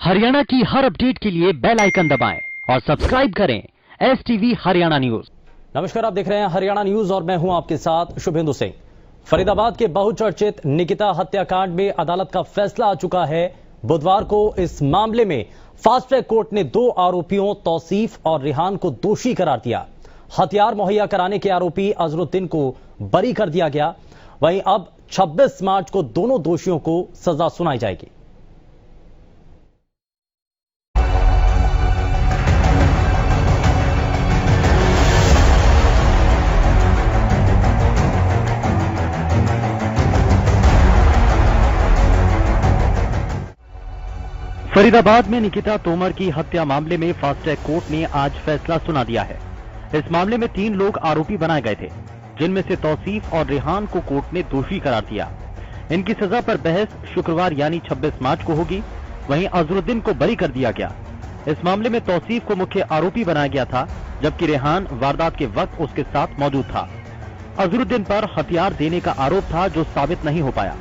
हरियाणा की हर अपडेट के लिए बेल आइकन दबाएं और सब्सक्राइब करें STV हरियाणा न्यूज। नमस्कार, आप देख रहे हैं हरियाणा न्यूज और मैं हूं आपके साथ शुभेंदु सिंह। फरीदाबाद के बहुचर्चित निकिता हत्याकांड में अदालत का फैसला आ चुका है। बुधवार को इस मामले में फास्ट ट्रैक कोर्ट ने 2 आरोपियों तौसीफ और रिहान को दोषी करार दिया। हथियार मुहैया कराने के आरोपी अजरुद्दीन को बरी कर दिया गया। वहीं अब 26 मार्च को दोनों दोषियों को सजा सुनाई जाएगी। फरीदाबाद में निकिता तोमर की हत्या मामले में फास्ट ट्रैक कोर्ट ने आज फैसला सुना दिया है। इस मामले में 3 लोग आरोपी बनाए गए थे, जिनमें से तौसीफ और रिहान को कोर्ट ने दोषी करार दिया। इनकी सजा पर बहस शुक्रवार यानी 26 मार्च को होगी। वहीं अजरुद्दीन को बरी कर दिया गया। इस मामले में तौसीफ को मुख्य आरोपी बनाया गया था, जबकि रिहान वारदात के वक्त उसके साथ मौजूद था। अजरुद्दीन पर हथियार देने का आरोप था, जो साबित नहीं हो पाया।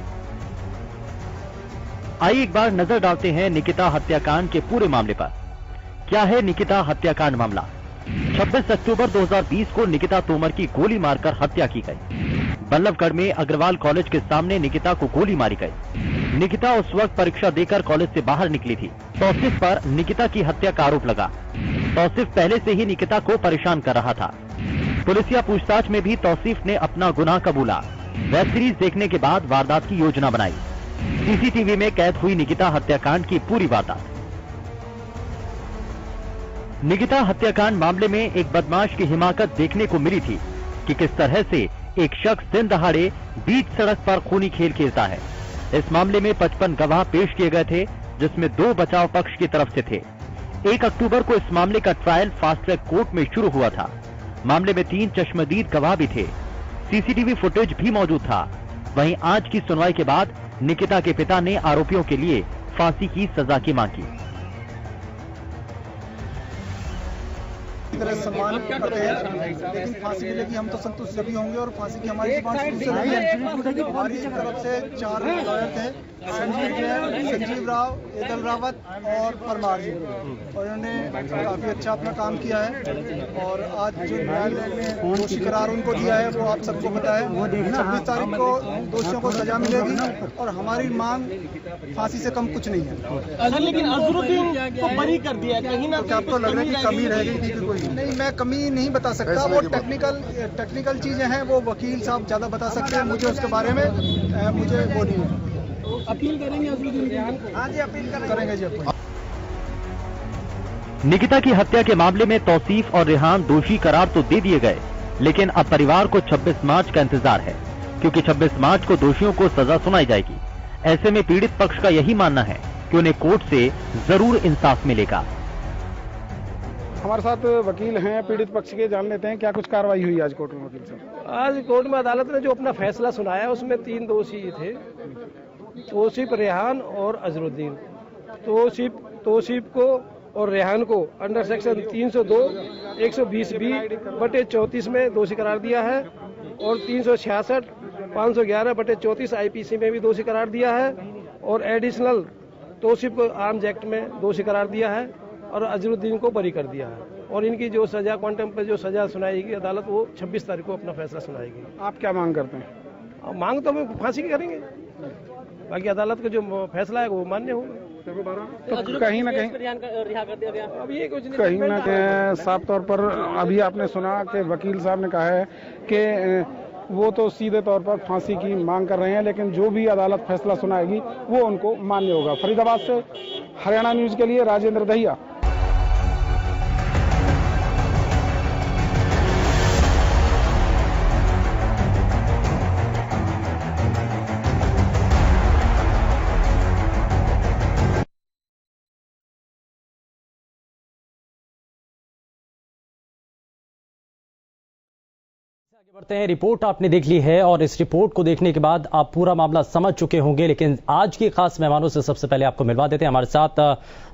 आइए एक बार नजर डालते हैं निकिता हत्याकांड के पूरे मामले पर। क्या है निकिता हत्याकांड मामला? 26 अक्टूबर 2020 को निकिता तोमर की गोली मारकर हत्या की गई। बल्लभगढ़ में अग्रवाल कॉलेज के सामने निकिता को गोली मारी गई। निकिता उस वक्त परीक्षा देकर कॉलेज से बाहर निकली थी। तौसीफ पर निकिता की हत्या का आरोप लगा। तौसीफ पहले से ही निकिता को परेशान कर रहा था। पुलिसिया पूछताछ में भी तौसीफ ने अपना गुनाह कबूला। वेब सीरीज देखने के बाद वारदात की योजना बनाई। सीसीटीवी में कैद हुई निकिता हत्याकांड की पूरी वारदात। निकिता हत्याकांड मामले में एक बदमाश की हिमाकत देखने को मिली थी कि किस तरह से एक शख्स दिन दहाड़े बीच सड़क पर खूनी खेल खेलता है। इस मामले में 55 गवाह पेश किए गए थे, जिसमें 2 बचाव पक्ष की तरफ से थे। 1 अक्टूबर को इस मामले का ट्रायल फास्ट ट्रैक कोर्ट में शुरू हुआ था। मामले में 3 चश्मदीद गवाह भी थे। सीसीटीवी फुटेज भी मौजूद था। वहीं आज की सुनवाई के बाद निकिता के पिता ने आरोपियों के लिए फांसी की सजा की मांग की। सम्मान करते हैं, लेकिन फांसी मिलेगी हम तो संतुष्ट सभी होंगे और फांसी की हमारी हमारी तरफ से 4 लॉयर थे, संजीव राव, एदल रावत और परमार जी, और इन्होंने काफी अच्छा अपना काम किया है। और आज जो न्यायालय ने दोषी करार उनको दिया है वो आप सबको पता है। 26 तारीख को दोषियों को सजा मिलेगी और हमारी मांग फांसी से कम कुछ नहीं है। लेकिन अजरुद्दीन को बरी कर दिया, कहीं ना क्या आपको लग रहा है कि कमी रह गई थी? कोई नहीं, मैं कमी नहीं बता सकता। वो टेक्निकल चीजें हैं, वो वकील साहब ज्यादा बता सकते हैं। मुझे उसके बारे में मुझे वो नहीं है। अपील करेंगे अजरुद्दीन? हाँ जी, अपील करेंगे जी। निकिता की हत्या के मामले में तौसीफ और रिहान दोषी करार तो दे दिए गए, लेकिन अब परिवार को 26 मार्च का इंतजार है, क्योंकि 26 मार्च को दोषियों को सजा सुनाई जाएगी। ऐसे में पीड़ित पक्ष का यही मानना है कि उन्हें कोर्ट से जरूर इंसाफ मिलेगा। हमारे साथ वकील हैं पीड़ित पक्ष के, जान लेते हैं क्या कुछ कार्रवाई हुई आज कोर्ट में। वकील साहब, आज कोर्ट में अदालत ने जो अपना फैसला सुनाया उसमें 3 दोषी थे, तौसीफ, रेहान और अजरुद्दीन। तौसीफ को और रेहान को अंडर सेक्शन 302, 120B/34 में दोषी करार दिया है और 366, 511/34 IPC में भी दोषी करार दिया है और एडिशनल तौसीफ आर्म्स एक्ट में दोषी करार दिया है और अजरुद्दीन को बरी कर दिया है। और इनकी जो सजा क्वांटम पे जो सजा सुनाएगी अदालत, वो 26 तारीख को अपना फैसला सुनाएगी। आप क्या मांग करते हैं? मांग तो हम फांसी की करेंगे, बाकी अदालत का जो फैसला है वो मान्य होगा। तो कहीं ना कहीं अब ये कुछ नहीं, कहीं ना कहीं साफ तौर पर अभी आपने सुना कि वकील साहब ने कहा है कि वो तो सीधे तौर पर फांसी की मांग कर रहे हैं, लेकिन जो भी अदालत फैसला सुनाएगी वो उनको मान्य होगा। फरीदाबाद से हरियाणा न्यूज के लिए राजेंद्र दहिया। आगे बढ़ते हैं। रिपोर्ट आपने देख ली है और इस रिपोर्ट को देखने के बाद आप पूरा मामला समझ चुके होंगे, लेकिन आज के खास मेहमानों से सबसे पहले आपको मिलवा देते हैं। हमारे साथ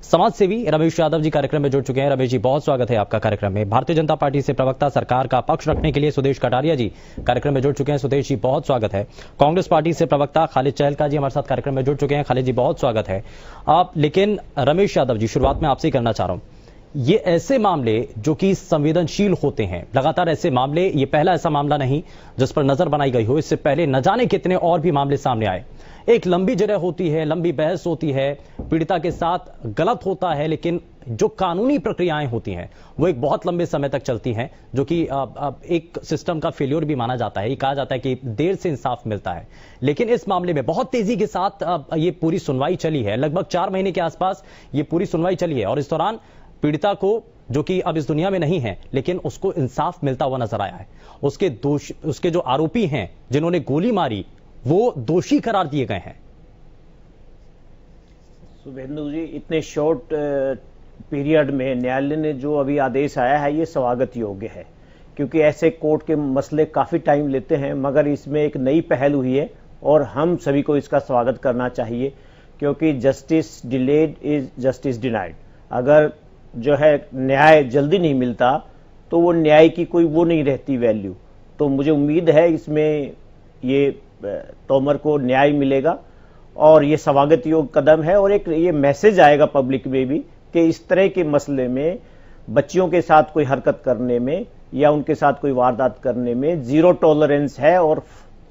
समाज सेवी रमेश यादव जी कार्यक्रम में जुड़ चुके हैं। रमेश जी, बहुत स्वागत है आपका कार्यक्रम में। भारतीय जनता पार्टी से प्रवक्ता सरकार का पक्ष रखने के लिए सुदेश कटारिया जी कार्यक्रम में जुड़ चुके हैं। सुदेश जी, बहुत स्वागत है। कांग्रेस पार्टी से प्रवक्ता खालिद चहलका जी हमारे साथ कार्यक्रम में जुड़ चुके हैं। खालिद जी, बहुत स्वागत है आप। लेकिन रमेश यादव जी, शुरुआत में आपसे ही करना चाह रहा हूं, ये ऐसे मामले जो कि संवेदनशील होते हैं, लगातार ऐसे मामले, ये पहला ऐसा मामला नहीं जिस पर नजर बनाई गई हो। इससे पहले न जाने कितने और भी मामले सामने आए। एक लंबी जगह होती है, लंबी बहस होती है, पीड़िता के साथ गलत होता है, लेकिन जो कानूनी प्रक्रियाएं होती हैं वो एक बहुत लंबे समय तक चलती हैं, जो कि एक सिस्टम का फेल्योर भी माना जाता है। ये कहा जाता है कि देर से इंसाफ मिलता है, लेकिन इस मामले में बहुत तेजी के साथ ये पूरी सुनवाई चली है। लगभग 4 महीने के आसपास ये पूरी सुनवाई चली है और इस दौरान पीड़िता को, जो कि अब इस दुनिया में नहीं है, लेकिन उसको इंसाफ मिलता हुआ नजर आया है। उसके जो आरोपी हैं जिन्होंने गोली मारी, वो दोषी करार दिए गए हैं। शुभेंदु जी, इतने शॉर्ट पीरियड में न्यायालय ने जो अभी आदेश आया है ये स्वागत योग्य है, क्योंकि ऐसे कोर्ट के मसले काफी टाइम लेते हैं, मगर इसमें एक नई पहल हुई है और हम सभी को इसका स्वागत करना चाहिए, क्योंकि justice delayed is justice denied. अगर जो है न्याय जल्दी नहीं मिलता तो वो न्याय की कोई वो नहीं रहती वैल्यू। तो मुझे उम्मीद है इसमें ये तोमर को न्याय मिलेगा और ये स्वागत योग्य कदम है। और एक ये मैसेज आएगा पब्लिक में भी कि इस तरह के मसले में, बच्चियों के साथ कोई हरकत करने में या उनके साथ कोई वारदात करने में जीरो टॉलरेंस है और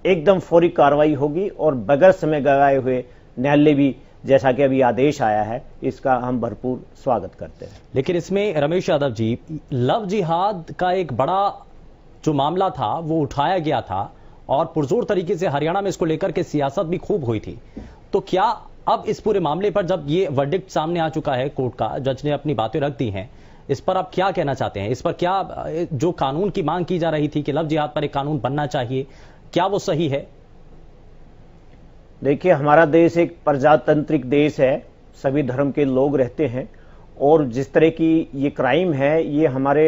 एकदम फौरी कार्रवाई होगी और बगैर समय गवाए हुए न्यायालय भी, जैसा कि अभी आदेश आया है, इसका हम भरपूर स्वागत करते हैं। लेकिन इसमें रमेश यादव जी, लव जिहाद का एक बड़ा जो मामला था वो उठाया गया था और पुरजोर तरीके से हरियाणा में इसको लेकर के सियासत भी खूब हुई थी। तो क्या अब इस पूरे मामले पर जब ये वर्डिक्ट सामने आ चुका है, कोर्ट का जज ने अपनी बातें रख दी हैं, इस पर आप क्या कहना चाहते हैं? इस पर क्या जो कानून की मांग की जा रही थी कि लव जिहाद पर एक कानून बनना चाहिए, क्या वो सही है? देखिए, हमारा देश एक प्रजातांत्रिक देश है, सभी धर्म के लोग रहते हैं और जिस तरह की ये क्राइम है, ये हमारे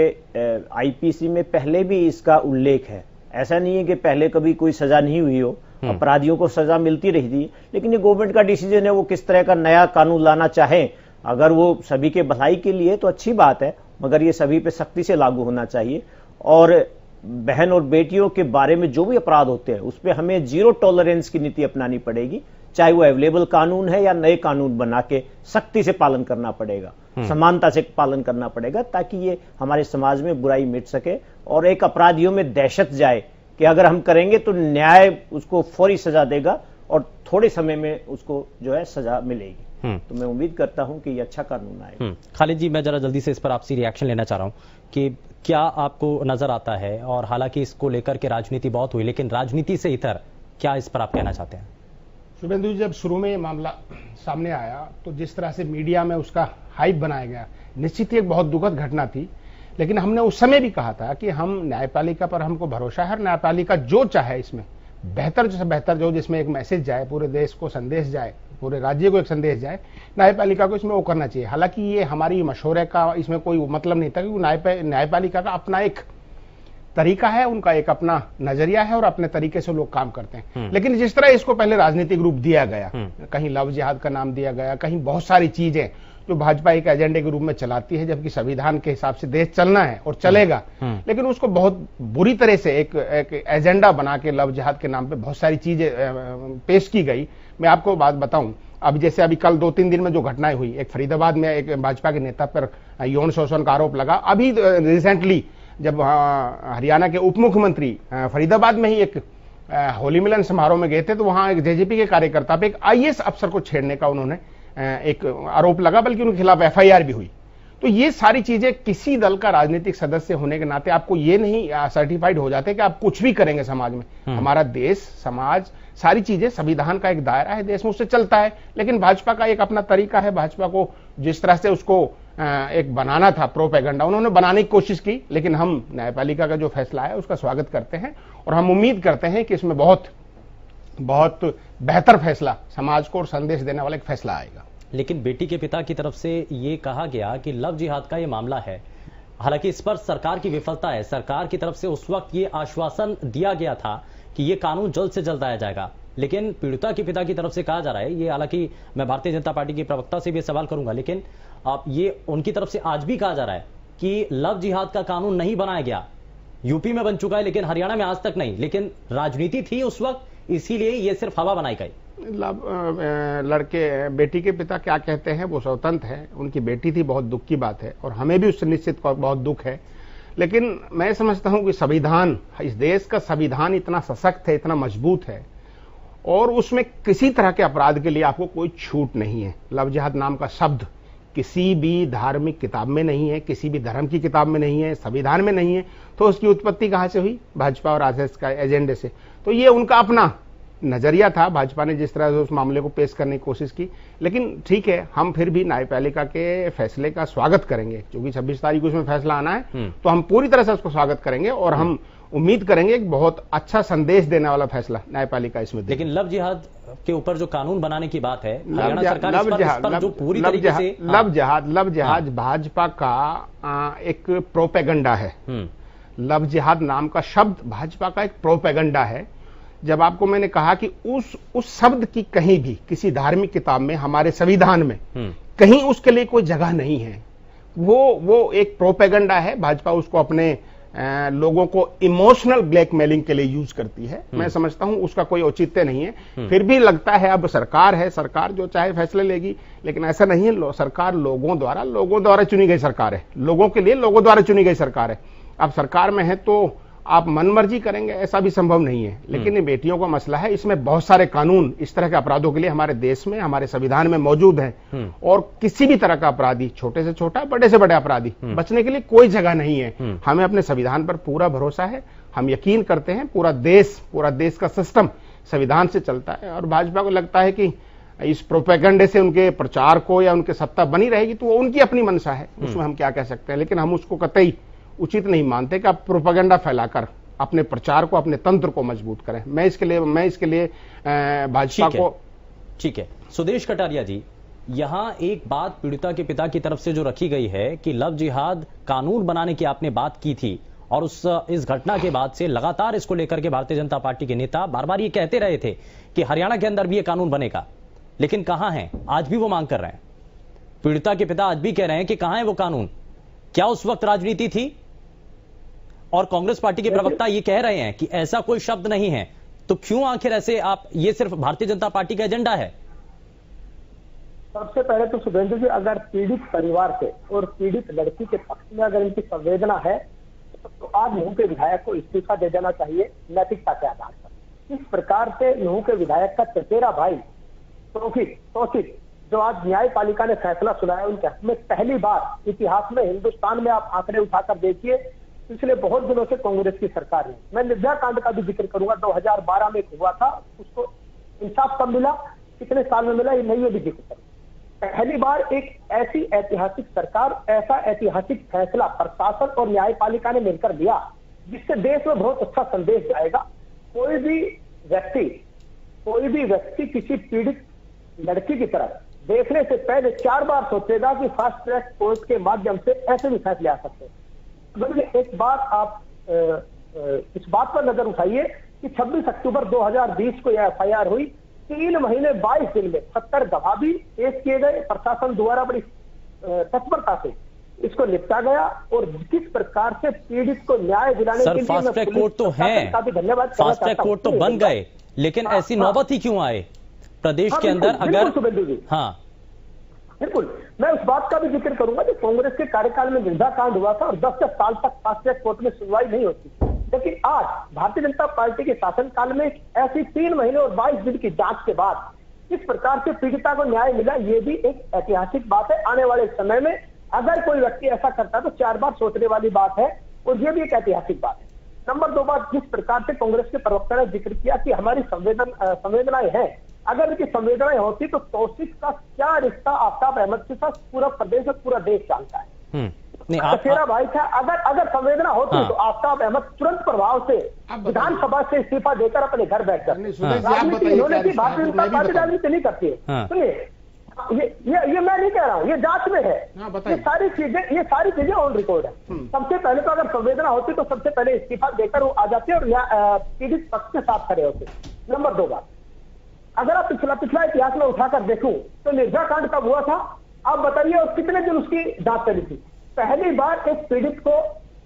आईपीसी में पहले भी इसका उल्लेख है। ऐसा नहीं है कि पहले कभी कोई सजा नहीं हुई हो, अपराधियों को सजा मिलती रही थी, लेकिन ये गवर्नमेंट का डिसीजन है, वो किस तरह का नया कानून लाना चाहे। अगर वो सभी के भलाई के लिए तो अच्छी बात है, मगर ये सभी पे सख्ती से लागू होना चाहिए। और बहन और बेटियों के बारे में जो भी अपराध होते हैं उस पर हमें जीरो टॉलरेंस की नीति अपनानी पड़ेगी, चाहे वो अवेलेबल कानून है या नए कानून बना के सख्ती से पालन करना पड़ेगा, समानता से पालन करना पड़ेगा, ताकि ये हमारे समाज में बुराई मिट सके और एक अपराधियों में दहशत जाए कि अगर हम करेंगे तो न्याय उसको फौरी सजा देगा और थोड़े समय में उसको जो है सजा मिलेगी। तो मैं उम्मीद करता हूं कि ये अच्छा कानून आएगा। खालिद जी, मैं जरा जल्दी से इस पर आपसे रिएक्शन लेना चाह रहा हूं कि क्या आपको नजर आता है, और हालांकि इसको लेकर के राजनीति बहुत हुई, लेकिन राजनीति से इतर क्या इस पर आप कहना चाहते हैं? शुभेंदु जी, जब शुरू में ये मामला सामने आया तो जिस तरह से मीडिया में उसका हाइप बनाया गया, निश्चित ही एक बहुत दुखद घटना थी। लेकिन हमने उस समय भी कहा था कि हम न्यायपालिका पर हमको भरोसा है, न्यायपालिका जो चाहे इसमें बेहतर से बेहतर, जो जिसमें एक मैसेज जाए, पूरे देश को संदेश जाए, पूरे राज्य को एक संदेश जाए, न्यायपालिका को इसमें वो करना चाहिए। हालांकि ये हमारी मशवरे का इसमें कोई मतलब नहीं था, क्योंकि न्यायपालिका का अपना एक तरीका है, उनका एक अपना नजरिया है और अपने तरीके से लोग काम करते हैं। लेकिन जिस तरह इसको पहले राजनीतिक रूप दिया गया, कहीं लव जिहाद का नाम दिया गया, कहीं बहुत सारी चीजें जो भाजपा एक एजेंडे के रूप में चलाती है, जबकि संविधान के हिसाब से देश चलना है और चलेगा, लेकिन उसको बहुत बुरी तरह से एक एजेंडा बना के लव जिहाद के नाम पे बहुत सारी चीजें पेश की गई। मैं आपको बात बताऊं, अब जैसे अभी कल 2-3 दिन में जो घटनाएं हुई, एक फरीदाबाद में एक भाजपा के नेता पर यौन शोषण का आरोप लगा। अभी रिसेंटली जब हरियाणा के उप मुख्यमंत्री फरीदाबाद में ही एक होली मिलन समारोह में गए थे, तो वहां एक जेजेपी के कार्यकर्ता पे एक आईएएस अफसर को छेड़ने का उन्होंने एक आरोप लगा, बल्कि उनके खिलाफ एफआईआर भी हुई। तो ये सारी चीजें, किसी दल का राजनीतिक सदस्य होने के नाते आपको ये नहीं सर्टिफाइड हो जाते कि आप कुछ भी करेंगे समाज में। हमारा देश, समाज, सारी चीजें, संविधान का एक दायरा है, देश में उससे चलता है। लेकिन भाजपा का एक अपना तरीका है, भाजपा को जिस तरह से उसको एक बनाना था प्रोपेगेंडा, उन्होंने बनाने की कोशिश की। लेकिन हम न्यायपालिका का जो फैसला है उसका स्वागत करते हैं और हम उम्मीद करते हैं कि इसमें बहुत बहुत बेहतर फैसला, समाज को और संदेश देने वाला एक फैसला आएगा। लेकिन बेटी के पिता की तरफ से ये कहा गया कि लव जिहाद का ये मामला है, हालांकि इस पर सरकार की विफलता है। सरकार की तरफ से उस वक्त ये आश्वासन दिया गया था कि ये कानून जल्द से जल्द लाया जाएगा, लेकिन पीड़िता के पिता की तरफ से कहा जा रहा है, ये हालांकि मैं भारतीय जनता पार्टी के प्रवक्ता से भी सवाल करूंगा, लेकिन अब ये उनकी तरफ से आज भी कहा जा रहा है कि लव जिहाद का कानून नहीं बनाया गया। यूपी में बन चुका है लेकिन हरियाणा में आज तक नहीं, लेकिन राजनीति थी उस वक्त, इसीलिए ये सिर्फ हवा बनाई गई। लड़के बेटी के पिता क्या कहते हैं वो स्वतंत्र है, उनकी बेटी थी, बहुत दुख की बात है और हमें भी उससे निश्चित बहुत दुख है। लेकिन मैं समझता हूं कि संविधान, इस देश का संविधान इतना सशक्त है, इतना मजबूत है और उसमें किसी तरह के अपराध के लिए आपको कोई छूट नहीं है। लव जिहाद नाम का शब्द किसी भी धार्मिक किताब में नहीं है, किसी भी धर्म की किताब में नहीं है, संविधान में नहीं है, तो उसकी उत्पत्ति कहां से हुई? भाजपा और आरएसएस का एजेंडे से। तो ये उनका अपना नजरिया था, भाजपा ने जिस तरह से उस मामले को पेश करने की कोशिश की। लेकिन ठीक है, हम फिर भी न्यायपालिका के फैसले का स्वागत करेंगे, क्योंकि 26 तारीख को उसमें फैसला आना है, तो हम पूरी तरह से उसको स्वागत करेंगे और हम उम्मीद करेंगे एक बहुत अच्छा संदेश देने वाला फैसला न्यायपालिका इसमें। लेकिन लव जिहाद के ऊपर जो कानून बनाने की बात है, हरियाणा सरकार इस पर जो पूरी तरीके से लव जिहाद भाजपा का एक प्रोपेगेंडा है। लव जिहाद नाम का शब्द भाजपा का एक प्रोपेगेंडा है। जब आपको मैंने कहा कि उस शब्द की कहीं भी किसी धार्मिक किताब में, हमारे संविधान में कहीं उसके लिए कोई जगह नहीं है, वो एक प्रोपेगेंडा है। भाजपा उसको अपने लोगों को इमोशनल ब्लैकमेलिंग के लिए यूज करती है। मैं समझता हूं उसका कोई औचित्य नहीं है। फिर भी लगता है अब सरकार है, सरकार जो चाहे फैसले लेगी, लेकिन ऐसा नहीं है। सरकार लोगों द्वारा चुनी गई सरकार है, लोगों के लिए लोगों द्वारा चुनी गई सरकार है। अब सरकार में है तो आप मनमर्जी करेंगे, ऐसा भी संभव नहीं है। लेकिन ये बेटियों का मसला है, इसमें बहुत सारे कानून इस तरह के अपराधों के लिए हमारे देश में, हमारे संविधान में मौजूद हैं और किसी भी तरह का अपराधी, छोटे से छोटा, बड़े से बड़े अपराधी, बचने के लिए कोई जगह नहीं है। हमें अपने संविधान पर पूरा भरोसा है, हम यकीन करते हैं पूरा देश का सिस्टम संविधान से चलता है। और भाजपा को लगता है कि इस प्रोपेगेंडे से उनके प्रचार को या उनके सत्ता बनी रहेगी, तो वो उनकी अपनी मंशा है, उसमें हम क्या कह सकते हैं। लेकिन हम उसको कतई उचित नहीं मानते कि आप प्रोपेगेंडा फैलाकर अपने प्रचार को, अपने तंत्र को मजबूत करें। मैं इसके लिए भाजपा को। ठीक है सुदेश कटारिया जी, यहां एक बात पीड़िता के पिता की तरफ से जो रखी गई है कि लव जिहाद कानून बनाने की आपने बात की थी और इस घटना के बाद से लगातार इसको लेकर के भारतीय जनता पार्टी के नेता बार बार ये कहते रहे थे कि हरियाणा के अंदर भी ये कानून बनेगा, लेकिन कहां है? आज भी वो मांग कर रहे हैं। पीड़िता के पिता आज भी कह रहे हैं कि कहां है वो कानून? क्या उस वक्त राजनीति थी? और कांग्रेस पार्टी के प्रवक्ता ये कह रहे हैं कि ऐसा कोई शब्द नहीं है, तो क्यों आखिर ऐसे आप, ये सिर्फ भारतीय जनता पार्टी का एजेंडा है? सबसे पहले तो शुभेंदु जी, अगर पीड़ित परिवार से और पीड़ित लड़की के पक्ष में अगर इनकी संवेदना है तो आज नूंह के विधायक को इस्तीफा दे देना चाहिए नैतिकता के आधार पर। इस प्रकार से नूंह के विधायक का चचेरा भाई तौसीफ जो आज न्यायपालिका ने फैसला सुनाया उनके हक में, पहली बार इतिहास में हिंदुस्तान में आप आंकड़े उठाकर देखिए, पिछले बहुत दिनों से कांग्रेस की सरकार है। मैं निर्भया कांड का भी जिक्र करूंगा, 2012 में हुआ था, उसको इंसाफ कब मिला, कितने साल में मिला, ये भी जिक्र करूंगा। पहली बार एक ऐसी ऐतिहासिक सरकार, ऐसा ऐतिहासिक फैसला प्रशासन और न्यायपालिका ने मिलकर लिया जिससे देश में बहुत अच्छा संदेश जाएगा। कोई भी व्यक्ति किसी पीड़ित लड़की की तरफ देखने से पहले 4 बार सोचेगा कि फास्ट ट्रैक कोर्ट के माध्यम से ऐसे भी फैसले आ सकते हैं। एक बात आप इस बात पर नजर उठाइए कि 26 अक्टूबर 2020 को यह एफआईआर हुई, 3 महीने 22 दिन में 70 गवाह भी पेश किए गए, प्रशासन द्वारा बड़ी तत्परता से इसको निपटा गया और किस प्रकार से पीड़ित को न्याय दिलाने के लिए फास्ट ट्रैक कोर्ट तो है, फास्ट ट्रैक कोर्ट तो बन गए, लेकिन ऐसी नौबत ही क्यों आए प्रदेश के अंदर? अगर हाँ बिल्कुल, मैं उस बात का भी जिक्र करूंगा कि कांग्रेस के कार्यकाल में निर्भया कांड हुआ था और 10 साल तक फास्ट ट्रैक कोर्ट में सुनवाई नहीं होती, लेकिन आज भारतीय जनता पार्टी के शासनकाल में ऐसी 3 महीने और 22 दिन की जांच के बाद किस प्रकार से पीड़िता को न्याय मिला, ये भी एक ऐतिहासिक बात है। आने वाले समय में अगर कोई व्यक्ति ऐसा करता है तो 4 बार सोचने वाली बात है और ये भी एक ऐतिहासिक बात है। नंबर 2 बात, जिस प्रकार से कांग्रेस के प्रवक्ता ने जिक्र किया कि हमारी संवेदनाएं हैं, अगर उनकी संवेदनाएं होती तो तौसीफ का क्या रिश्ता आफ्ताब अहमद के साथ पूरा प्रदेश और पूरा देश जानता है। चचेरा भाई था, अगर संवेदना होती तो आफ्ताब अहमद तुरंत प्रभाव से विधानसभा से इस्तीफा देकर अपने घर बैठ जाते। राजनीति इन्होंने की, भारतीय जनता पार्टी राजनीति नहीं करती है। सुनिए, ये मैं नहीं कह रहा हूँ, ये जांच में है। बताइए। ये सारी चीजें ऑन रिकॉर्ड है। सबसे पहले तो अगर संवेदना होती तो सबसे पहले इस्तीफा देकर वो आ जाते और यहाँ पीड़ित पक्ष के साथ खड़े होते। नंबर 2 बात, अगर आप पिछला इतिहास में उठाकर देखूं तो निर्भया कांड कब हुआ था आप बताइए, और कितने दिन उसकी जांच चली थी। पहली बार एक पीड़ित को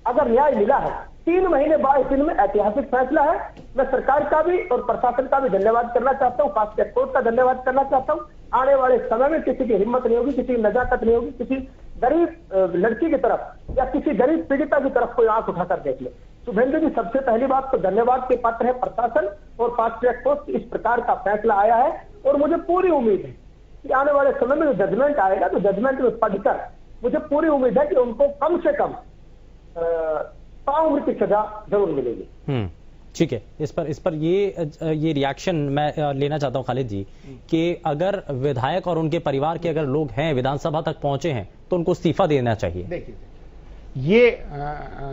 अगर न्याय मिला है 3 महीने बाद, इसमें ऐतिहासिक फैसला है। मैं सरकार का भी और प्रशासन का भी धन्यवाद करना चाहता हूँ, फास्ट ट्रैक कोर्ट का धन्यवाद करना चाहता हूँ। आने वाले समय में किसी की हिम्मत नहीं होगी, किसी की नजाकत नहीं होगी, किसी गरीब लड़की की तरफ या किसी गरीब पीड़िता की तरफ कोई आंख उठाकर देख ले। शुभेंदु जी, सबसे पहली बात तो धन्यवाद के पात्र है प्रशासन और फास्ट ट्रैक कोर्ट, इस प्रकार का फैसला आया है। और मुझे पूरी उम्मीद है कि आने वाले समय में जो जजमेंट आएगा तो जजमेंट में पढ़कर मुझे पूरी उम्मीद है कि उनको कम से कम 100 उम्र की सजा जरूर मिलेगी। ठीक है, इस पर ये रिएक्शन मैं लेना चाहता हूं खालिद जी कि अगर विधायक और उनके परिवार के अगर लोग हैं विधानसभा तक पहुंचे हैं तो उनको इस्तीफा देना चाहिए। देखिए, ये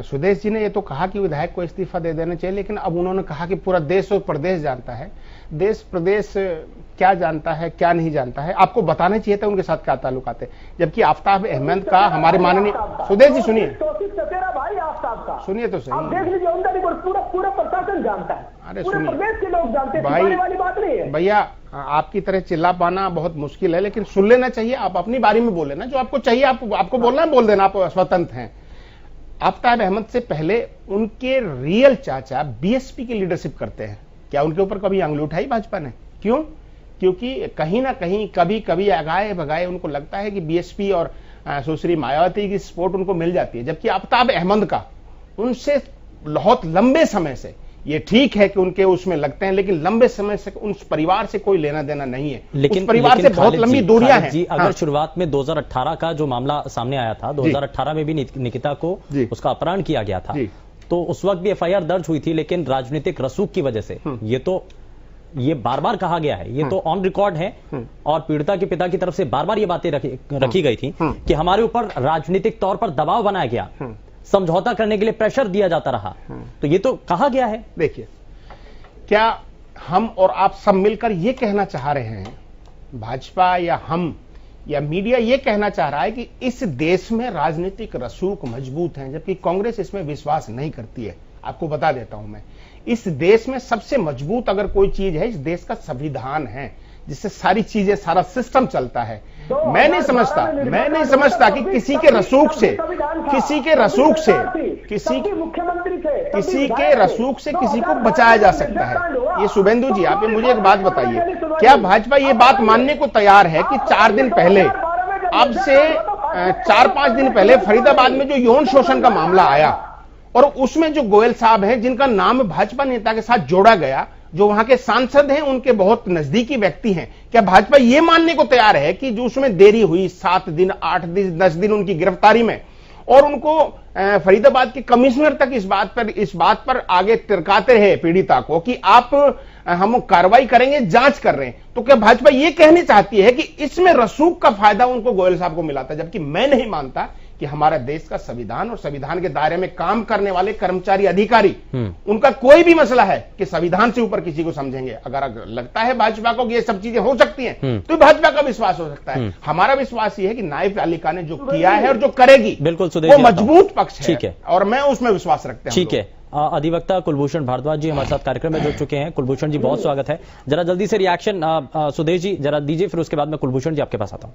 सुदेश जी ने ये तो कहा कि विधायक को इस्तीफा दे देना चाहिए, लेकिन अब उन्होंने कहा कि पूरा देश और प्रदेश जानता है। देश प्रदेश क्या जानता है क्या नहीं जानता है, आपको बताना चाहिए था उनके साथ क्या ताल्लुकात है। जबकि आफ्ताब अहमद का हमारे माननीय सुदेश जी सुनिए तो सही, आप देख लीजिए, पूरा प्रशासन जानता है, अरे पूरे सुनिए प्रदेश के लोग जानते हैं, भाई वाली बात नहीं है। भैया, आपकी तरह चिल्ला पाना बहुत मुश्किल है, लेकिन सुन लेना चाहिए। आप अपनी बारी में बोल लेना, जो आपको चाहिए आपको बोलना है बोल देना, आप स्वतंत्र हैं। आफ्ताब अहमद से पहले उनके रियल चाचा बीएसपी की लीडरशिप करते हैं। क्या उनके ऊपर कभी अंगुली उठाई भाजपा ने? क्यों? क्योंकि कहीं ना कहीं कभी कभी आगाए भगाए उनको लगता है कि बीएसपी और सुश्री मायावती की सपोर्ट उनको मिल जाती है। जबकि आफ्ताब अहमद का उनसे बहुत लंबे समय से, ये ठीक है कि उनके उसमें लगते हैं, लेकिन लंबे समय से उस परिवार से कोई लेना देना नहीं है। लेकिन उस परिवार से बहुत लंबी दूरियां हैं। जी, अगर शुरुआत में 2018 का जो मामला सामने आया था, 2018 में भी निकिता को उसका अपहरण किया गया था, तो उस वक्त भी एफआईआर दर्ज हुई थी, लेकिन राजनीतिक रसूख की वजह से ये बार बार कहा गया है, ये तो ऑन रिकॉर्ड है और पीड़िता के पिता की तरफ से बार बार ये बातें रखी गई थी कि हमारे ऊपर राजनीतिक तौर पर दबाव बनाया गया, समझौता करने के लिए प्रेशर दिया जाता रहा। तो ये तो कहा गया है। देखिए, क्या हम और आप सब मिलकर ये कहना चाह रहे हैं, भाजपा या हम या मीडिया ये कहना चाह रहा है कि इस देश में राजनीतिक रसूख मजबूत हैं, जबकि कांग्रेस इसमें विश्वास नहीं करती है। आपको बता देता हूं मैं, इस देश में सबसे मजबूत अगर कोई चीज है, इस देश का संविधान है, जिससे सारी चीजें, सारा सिस्टम चलता है। मैं नहीं समझता कि किसी के रसूख से किसी को बचाया जा सकता है। ये शुभेंदु जी, आप मुझे एक बात बताइए, क्या भाजपा ये बात मानने को तैयार है कि 4 दिन पहले, अब से 4-5 दिन पहले फरीदाबाद में जो यौन शोषण का मामला आया और उसमें जो गोयल साहब हैं, जिनका नाम भाजपा नेता के साथ जोड़ा गया, जो वहां के सांसद हैं, उनके बहुत नजदीकी व्यक्ति हैं, क्या भाजपा यह मानने को तैयार है कि जो उसमें देरी हुई 7 दिन 8 दिन 10 दिन उनकी गिरफ्तारी में, और उनको फरीदाबाद के कमिश्नर तक इस बात पर आगे तिरकाते रहे पीड़िता को कि आप हम कार्रवाई करेंगे, जांच कर रहे हैं, तो क्या भाजपा ये कहनी चाहती है कि इसमें रसूख का फायदा उनको गोयल साहब को मिला था? जबकि मैं नहीं मानता कि हमारा देश का संविधान और संविधान के दायरे में काम करने वाले कर्मचारी अधिकारी, उनका कोई भी मसला है कि संविधान से ऊपर किसी को समझेंगे। अगर लगता है भाजपा को कि ये सब चीजें हो सकती हैं, तो भाजपा का विश्वास हो सकता है। हमारा विश्वास ये है कि न्यायपालिका ने जो किया है और जो करेगी, बिल्कुल वो मजबूत पक्ष है। ठीक है, और मैं उसमें विश्वास रखता हूं। ठीक है, अधिवक्ता कुलभूषण भारद्वाज जी हमारे साथ कार्यक्रम में जुड़ चुके हैं। कुलभूषण जी, बहुत स्वागत है। जरा जल्दी से रिएक्शन सुदेश जी जरा दीजिए, फिर उसके बाद मैं कुलभूषण जी आपके पास आता हूं।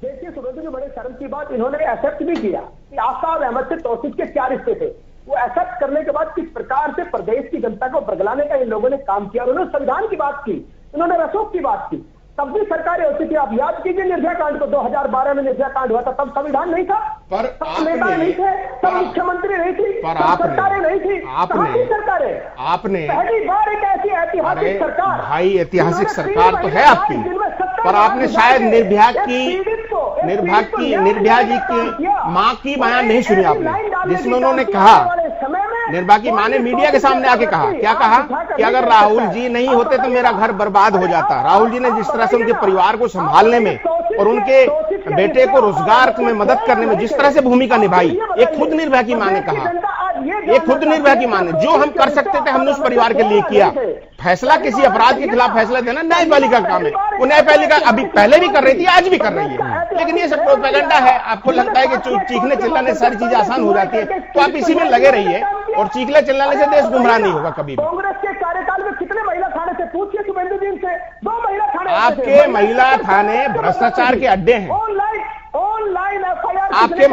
देखिए सुरेंद्र जी, बड़े शर्म की बात, इन्होंने एक्सेप्ट भी किया कि आफ्ताब अहमद से तौसीफ के 4 रिश्ते थे। वो एक्सेप्ट करने के बाद किस प्रकार से प्रदेश की जनता को बरगलाने का इन लोगों ने काम किया। उन्होंने संविधान की बात की, इन्होंने रसूख की बात की। तब भी सरकारें होती थी। आप याद कीजिए निर्भया कांड को, 2012 में निर्भया कांड हुआ था, तब संविधान नहीं था, पर नेता नहीं थे, तब मुख्यमंत्री नहीं थी, सरकारें नहीं थी, सरकारें आपने पहली बार एक ऐसी ऐतिहासिक सरकार, भाई ऐतिहासिक सरकार तो है आपकी, पर आपने शायद निर्भया जी की मां की बयान नहीं सुनी आपने, जिसमें उन्होंने कहा, निर्भया की मां ने मीडिया के सामने आके कहा, क्या कहा कि अगर राहुल जी नहीं होते तो मेरा घर बर्बाद हो जाता। राहुल जी ने जिस तरह से उनके परिवार को संभालने में और उनके बेटे को रोजगार में मदद करने में जिस तरह से भूमिका निभाई, ये खुद निर्भया की मां ने कहा। ये खुद निर्भया की मांग है। जो हम कर सकते थे हमने उस परिवार के लिए किया। फैसला किसी अपराध के खिलाफ फैसला देना न्यायपालिका का काम है। वो न्यायपालिका अभी पहले भी कर रही थी, आज भी कर रही है, लेकिन ये सब प्रोपेगेंडा है। आपको लगता है कि चीखने चिल्लाने सारी चीजें आसान हो जाती है, तो आप इसी में लगे रहिए, और चीखने चिल्लाने से देश गुमराह नहीं होगा कभी भी। कांग्रेस के कार्यकाल में कितने महिला थाने से पूछिए शुभेंदु जी से, 2 महिला थाने। आपके महिला थाने भ्रष्टाचार के अड्डे हैं। ऑनलाइन एफआईआर आपके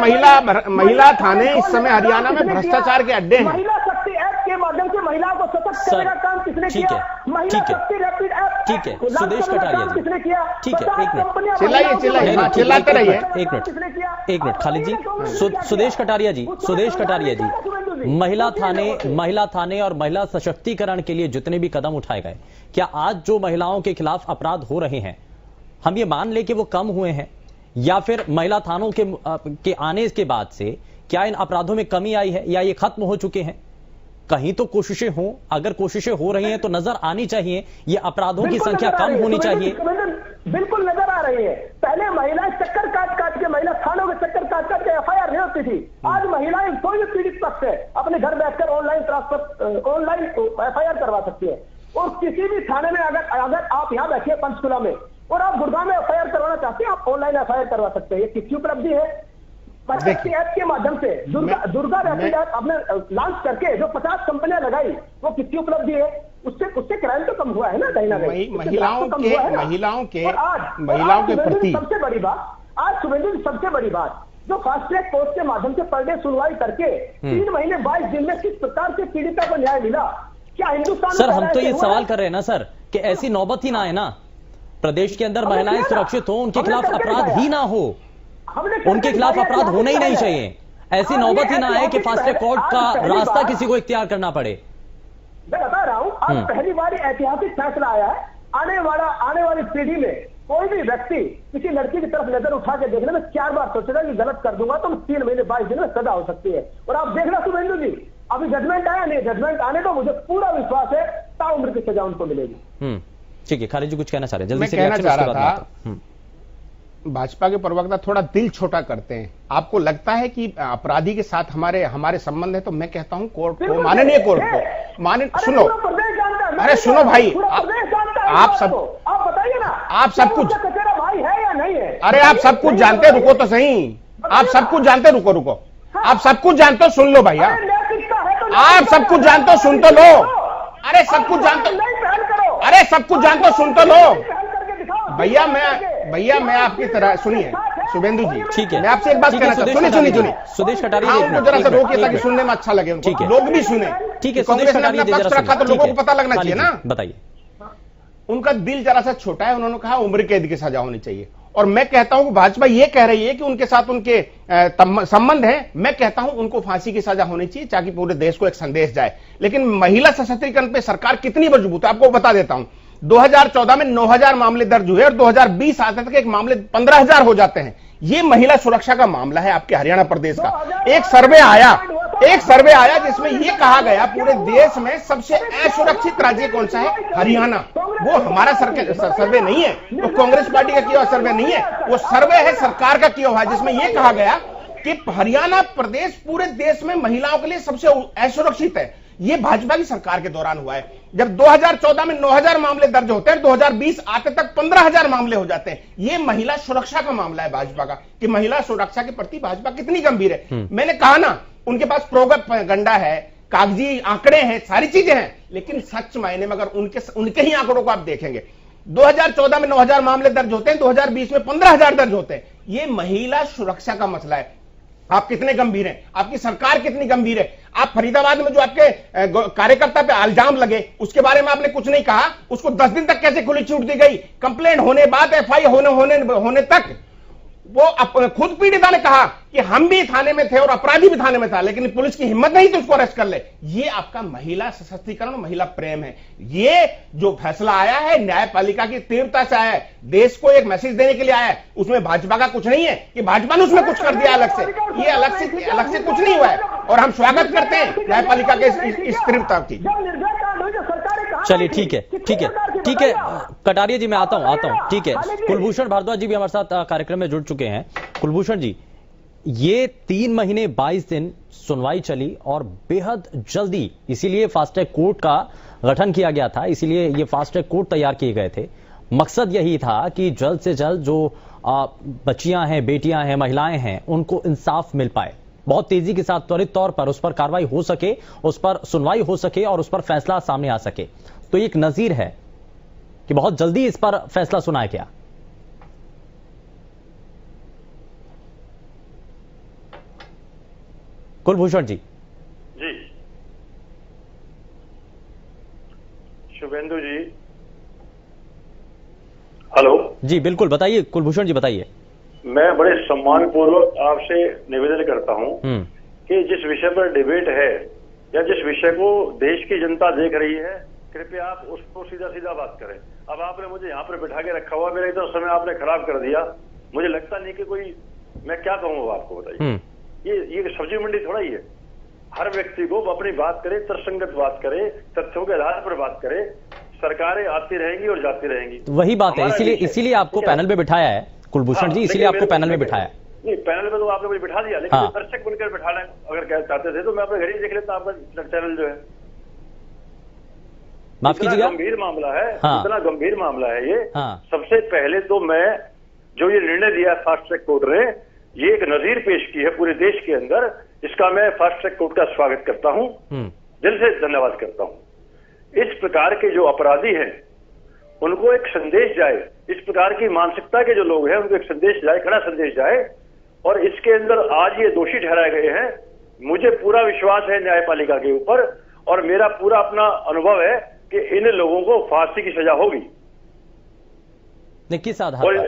महिला थाने इस समय हरियाणा में भ्रष्टाचार के अड्डे हैं। महिला शक्ति ऐप के माध्यम से महिलाओं को सशक्त करने का काम किसने किया? महिला शक्ति रैपिड ऐप, ठीक है सुदेश कटारिया जी, किसने किया? ठीक है, एक मिनट चिल्लाते रहिए, एक मिनट खालिद जी, सुदेश कटारिया जी, महिला थाने और महिला सशक्तिकरण के लिए जितने भी कदम उठाए गए, क्या आज जो महिलाओं के खिलाफ अपराध हो रहे हैं हम ये मान ले कि वो कम हुए हैं, या फिर महिला थानों के आने के बाद से क्या इन अपराधों में कमी आई है, या ये खत्म हो चुके हैं? कहीं तो कोशिशें हों, अगर कोशिशें हो रही हैं तो नजर आनी चाहिए, ये अपराधों की संख्या कम होनी चाहिए। बिल्कुल नजर आ रही है। पहले महिलाएं चक्कर काट के, महिला थानों के चक्कर काट के एफआईआर नहीं होती थी। आज महिलाएं कोई भी पीड़ित पक्ष है अपने घर बैठकर ऑनलाइन एफआईआर करवा सकती है। और किसी भी थाने में अगर आप यहाँ बैठिए पंचकुला में और आप गुड़गांव में एफआईआर करवाना चाहते हैं, आप ऑनलाइन एफआईआर करवा सकते हैं। ये किसकी उपलब्धि है? शक्ति ऐप के माध्यम से दुर्गा रैपिड ऐप आपने लॉन्च करके जो 50 कंपनियां लगाई, वो किसकी उपलब्धि है? उससे क्राइम तो कम हुआ है ना, कहीं ना कहीं महिलाओं के प्रति। सबसे बड़ी बात आज शुभेंदु, सबसे बड़ी बात जो फास्ट ट्रैक कोर्ट के माध्यम से पर डे सुनवाई करके 3 महीने 22 दिन में किस प्रकार से पीड़िता को न्याय मिला? क्या हिंदुस्तान सर हम तो ये सवाल कर रहे हैं ना सर कि ऐसी नौबत ही ना आए ना, प्रदेश के अंदर महिलाएं सुरक्षित हो, उनके खिलाफ अपराध ही ना हो, उनके खिलाफ अपराध होना ही नहीं चाहिए। ऐसी नौबत ही ना आए कि फास्ट ट्रैक कोर्ट का रास्ता किसी को इख्तियार करना पड़े। मैं बता रहा हूं, आज पहली बार ऐतिहासिक फैसला आया है। आने वाली पीढ़ी में कोई भी व्यक्ति किसी लड़की की तरफ नजर उठा के देखने में 4 बार सोचेगा कि गलत कर दूंगा तो 3 महीने 22 दिन में सजा हो सकती है। और आप देखना शुभेंदु जी, अभी जजमेंट आया नहीं, जजमेंट आने तो मुझे पूरा विश्वास है ताउम्र की सजा उनको मिलेगी। ठीक है, खालिद जी कुछ कहना चाह रहे हैं? जल्दी मैं से कहना चाह रहा था, भाजपा के प्रवक्ता थोड़ा दिल छोटा करते हैं। आपको लगता है कि अपराधी के साथ हमारे संबंध है, तो मैं कहता हूं कोर्ट को, माननीय कोर्ट को सुनो, अरे सुनो भाई, आप बताइए ना, आप सब कुछ भाई है या नहीं है? अरे आप सब कुछ जानते, रुको तो सही, आप सब कुछ जानते, रुको, आप सब कुछ जानते हो, सुन लो भैया, आप सब कुछ जानते हो, सुन तो लो, अरे सब कुछ जानते हो, अरे सब कुछ जानते हो, सुन तो लो भैया। मैं आपकी तरह, सुनिए शुभेंदु जी, ठीक है, मैं आपसे एक बात कहना चाहता हूं, सुनिए सुदेश कटारिया उनको जरा सा रोकिए ताकि सुनने में अच्छा लगे, उनको लोग भी सुने। ठीक है, कांग्रेस ने अपना पक्ष रखा तो लोगों को पता लगना चाहिए ना। बताइए। उनका दिल जरा सा छोटा है, उन्होंने कहा उम्र कैद की सजा होनी चाहिए, और मैं कहता हूं कि भाजपा ये कह रही है कि उनके साथ उनके संबंध है। मैं कहता हूं उनको फांसी की सजा होनी चाहिए ताकि पूरे देश को एक संदेश जाए। लेकिन महिला सशक्तिकरण पे सरकार कितनी मजबूत है आपको बता देता हूं। 2014 में 9000 मामले दर्ज हुए और 2020 आते तक एक मामले 15000 हो जाते हैं। ये महिला सुरक्षा का मामला है आपके हरियाणा प्रदेश का। एक सर्वे आया जिसमें यह कहा गया पूरे देश में सबसे असुरक्षित राज्य कौन सा है, हरियाणा। वो हमारा सर्वे नहीं है, वो कांग्रेस पार्टी का किया हुआ सर्वे नहीं है, वो सर्वे है सरकार का किया हुआ, जिसमें यह कहा गया कि हरियाणा प्रदेश पूरे देश में महिलाओं के लिए सबसे असुरक्षित है। यह भाजपा की सरकार के दौरान हुआ है, जब 2014 में 9000 मामले दर्ज होते हैं, 2020 आते तक 15000 मामले हो जाते हैं। यह महिला सुरक्षा का मामला है भाजपा का, कि महिला सुरक्षा के प्रति भाजपा कितनी गंभीर है। मैंने कहा ना, उनके पास प्रोपेगेंडा है, कागजी आंकड़े हैं, सारी चीजें हैं, लेकिन सच मायने में अगर उनके ही आंकड़ों को आप देखेंगे, 2014 में 9000 मामले दर्ज होते हैं, 2020 में 15000 दर्ज होते हैं। यह महिला सुरक्षा का मसला है। आप कितने गंभीर हैं, आपकी सरकार कितनी गंभीर है। आप फरीदाबाद में जो आपके कार्यकर्ता पे इल्जाम लगे उसके बारे में आपने कुछ नहीं कहा, उसको 10 दिन तक कैसे खुली छूट दी गई, कंप्लेंट होने बाद एफआईआर होने तक। वो खुद पीड़िता ने कहा कि हम भी थाने में थे और अपराधी भी थाने में था, लेकिन पुलिस की हिम्मत नहीं थी उसको अरेस्ट कर ले। ये आपका महिला सशक्तिकरण, महिला प्रेम है। ये जो फैसला आया है न्यायपालिका की तीव्रता से आया है, देश को एक मैसेज देने के लिए आया है। उसमें भाजपा का कुछ नहीं है कि भाजपा ने उसमें कुछ कर दिया अलग से, ये अलग से कुछ नहीं हुआ है, और हम स्वागत करते हैं न्यायपालिका के इस तीव्रता की। चलिए ठीक है कटारिया जी, मैं आता हूं। ठीक है, कुलभूषण भारद्वाज जी भी हमारे साथ कार्यक्रम में जुड़ चुके हैं। कुलभूषण जी, ये 3 महीने 22 दिन सुनवाई चली और बेहद जल्दी, इसीलिए फास्ट ट्रैक कोर्ट का गठन किया गया था, इसीलिए ये फास्ट ट्रैक कोर्ट तैयार किए गए थे। मकसद यही था कि जल्द से जल्द जो बच्चियां हैं, बेटियां हैं, महिलाएं हैं, उनको इंसाफ मिल पाए, बहुत तेजी के साथ त्वरित तौर पर उस पर कार्रवाई हो सके, उस पर सुनवाई हो सके और उस पर फैसला सामने आ सके। तो एक नजीर है कि बहुत जल्दी इस पर फैसला सुनाया गया। कुलभूषण जी। जी शुभेंदु जी, हेलो जी बिल्कुल, बताइए कुलभूषण जी, बताइए। मैं बड़े सम्मानपूर्वक आपसे निवेदन करता हूं कि जिस विषय पर डिबेट है या जिस विषय को देश की जनता देख रही है, कृपया आप उसको सीधा सीधा बात करें। अब आपने मुझे यहाँ पर बिठा के रखा हुआ, मेरा इतना समय आपने खराब कर दिया। मुझे लगता नहीं कि कोई, मैं क्या कहूँ आपको, बताइए। ये सब्जी मंडी थोड़ा ही है। हर व्यक्ति को अपनी बात करे, तर्कसंगत बात करे, तथ्यों के आधार पर बात करे। सरकारें आती रहेंगी और जाती रहेंगी, तो वही बात है। इसीलिए आपको पैनल में बिठाया है कुलभूषण जी, इसीलिए आपको पैनल में बिठाया। नहीं, पैनल में तो आपने मुझे बिठा दिया, लेकिन दर्शक बनकर बिठाना अगर चाहते थे तो मैं अपने घर ही देख लेता आपका चैनल जो है। माफ कीजिएगा, गंभीर मामला है, इतना गंभीर मामला है ये। सबसे पहले तो मैं जो ये निर्णय दिया फास्ट ट्रैक कोर्ट ने, ये एक नजीर पेश की है पूरे देश के अंदर, इसका मैं फास्ट ट्रैक कोर्ट का स्वागत करता हूं, दिल से धन्यवाद करता हूं। इस प्रकार के जो अपराधी हैं उनको एक संदेश जाए, इस प्रकार की मानसिकता के जो लोग हैं उनको एक संदेश जाए, खड़ा संदेश जाए। और इसके अंदर आज ये दोषी ठहराए गए हैं। मुझे पूरा विश्वास है न्यायपालिका के ऊपर, और मेरा पूरा अपना अनुभव है कि इन लोगों को फांसी की सजा होगी। किस आधार पर?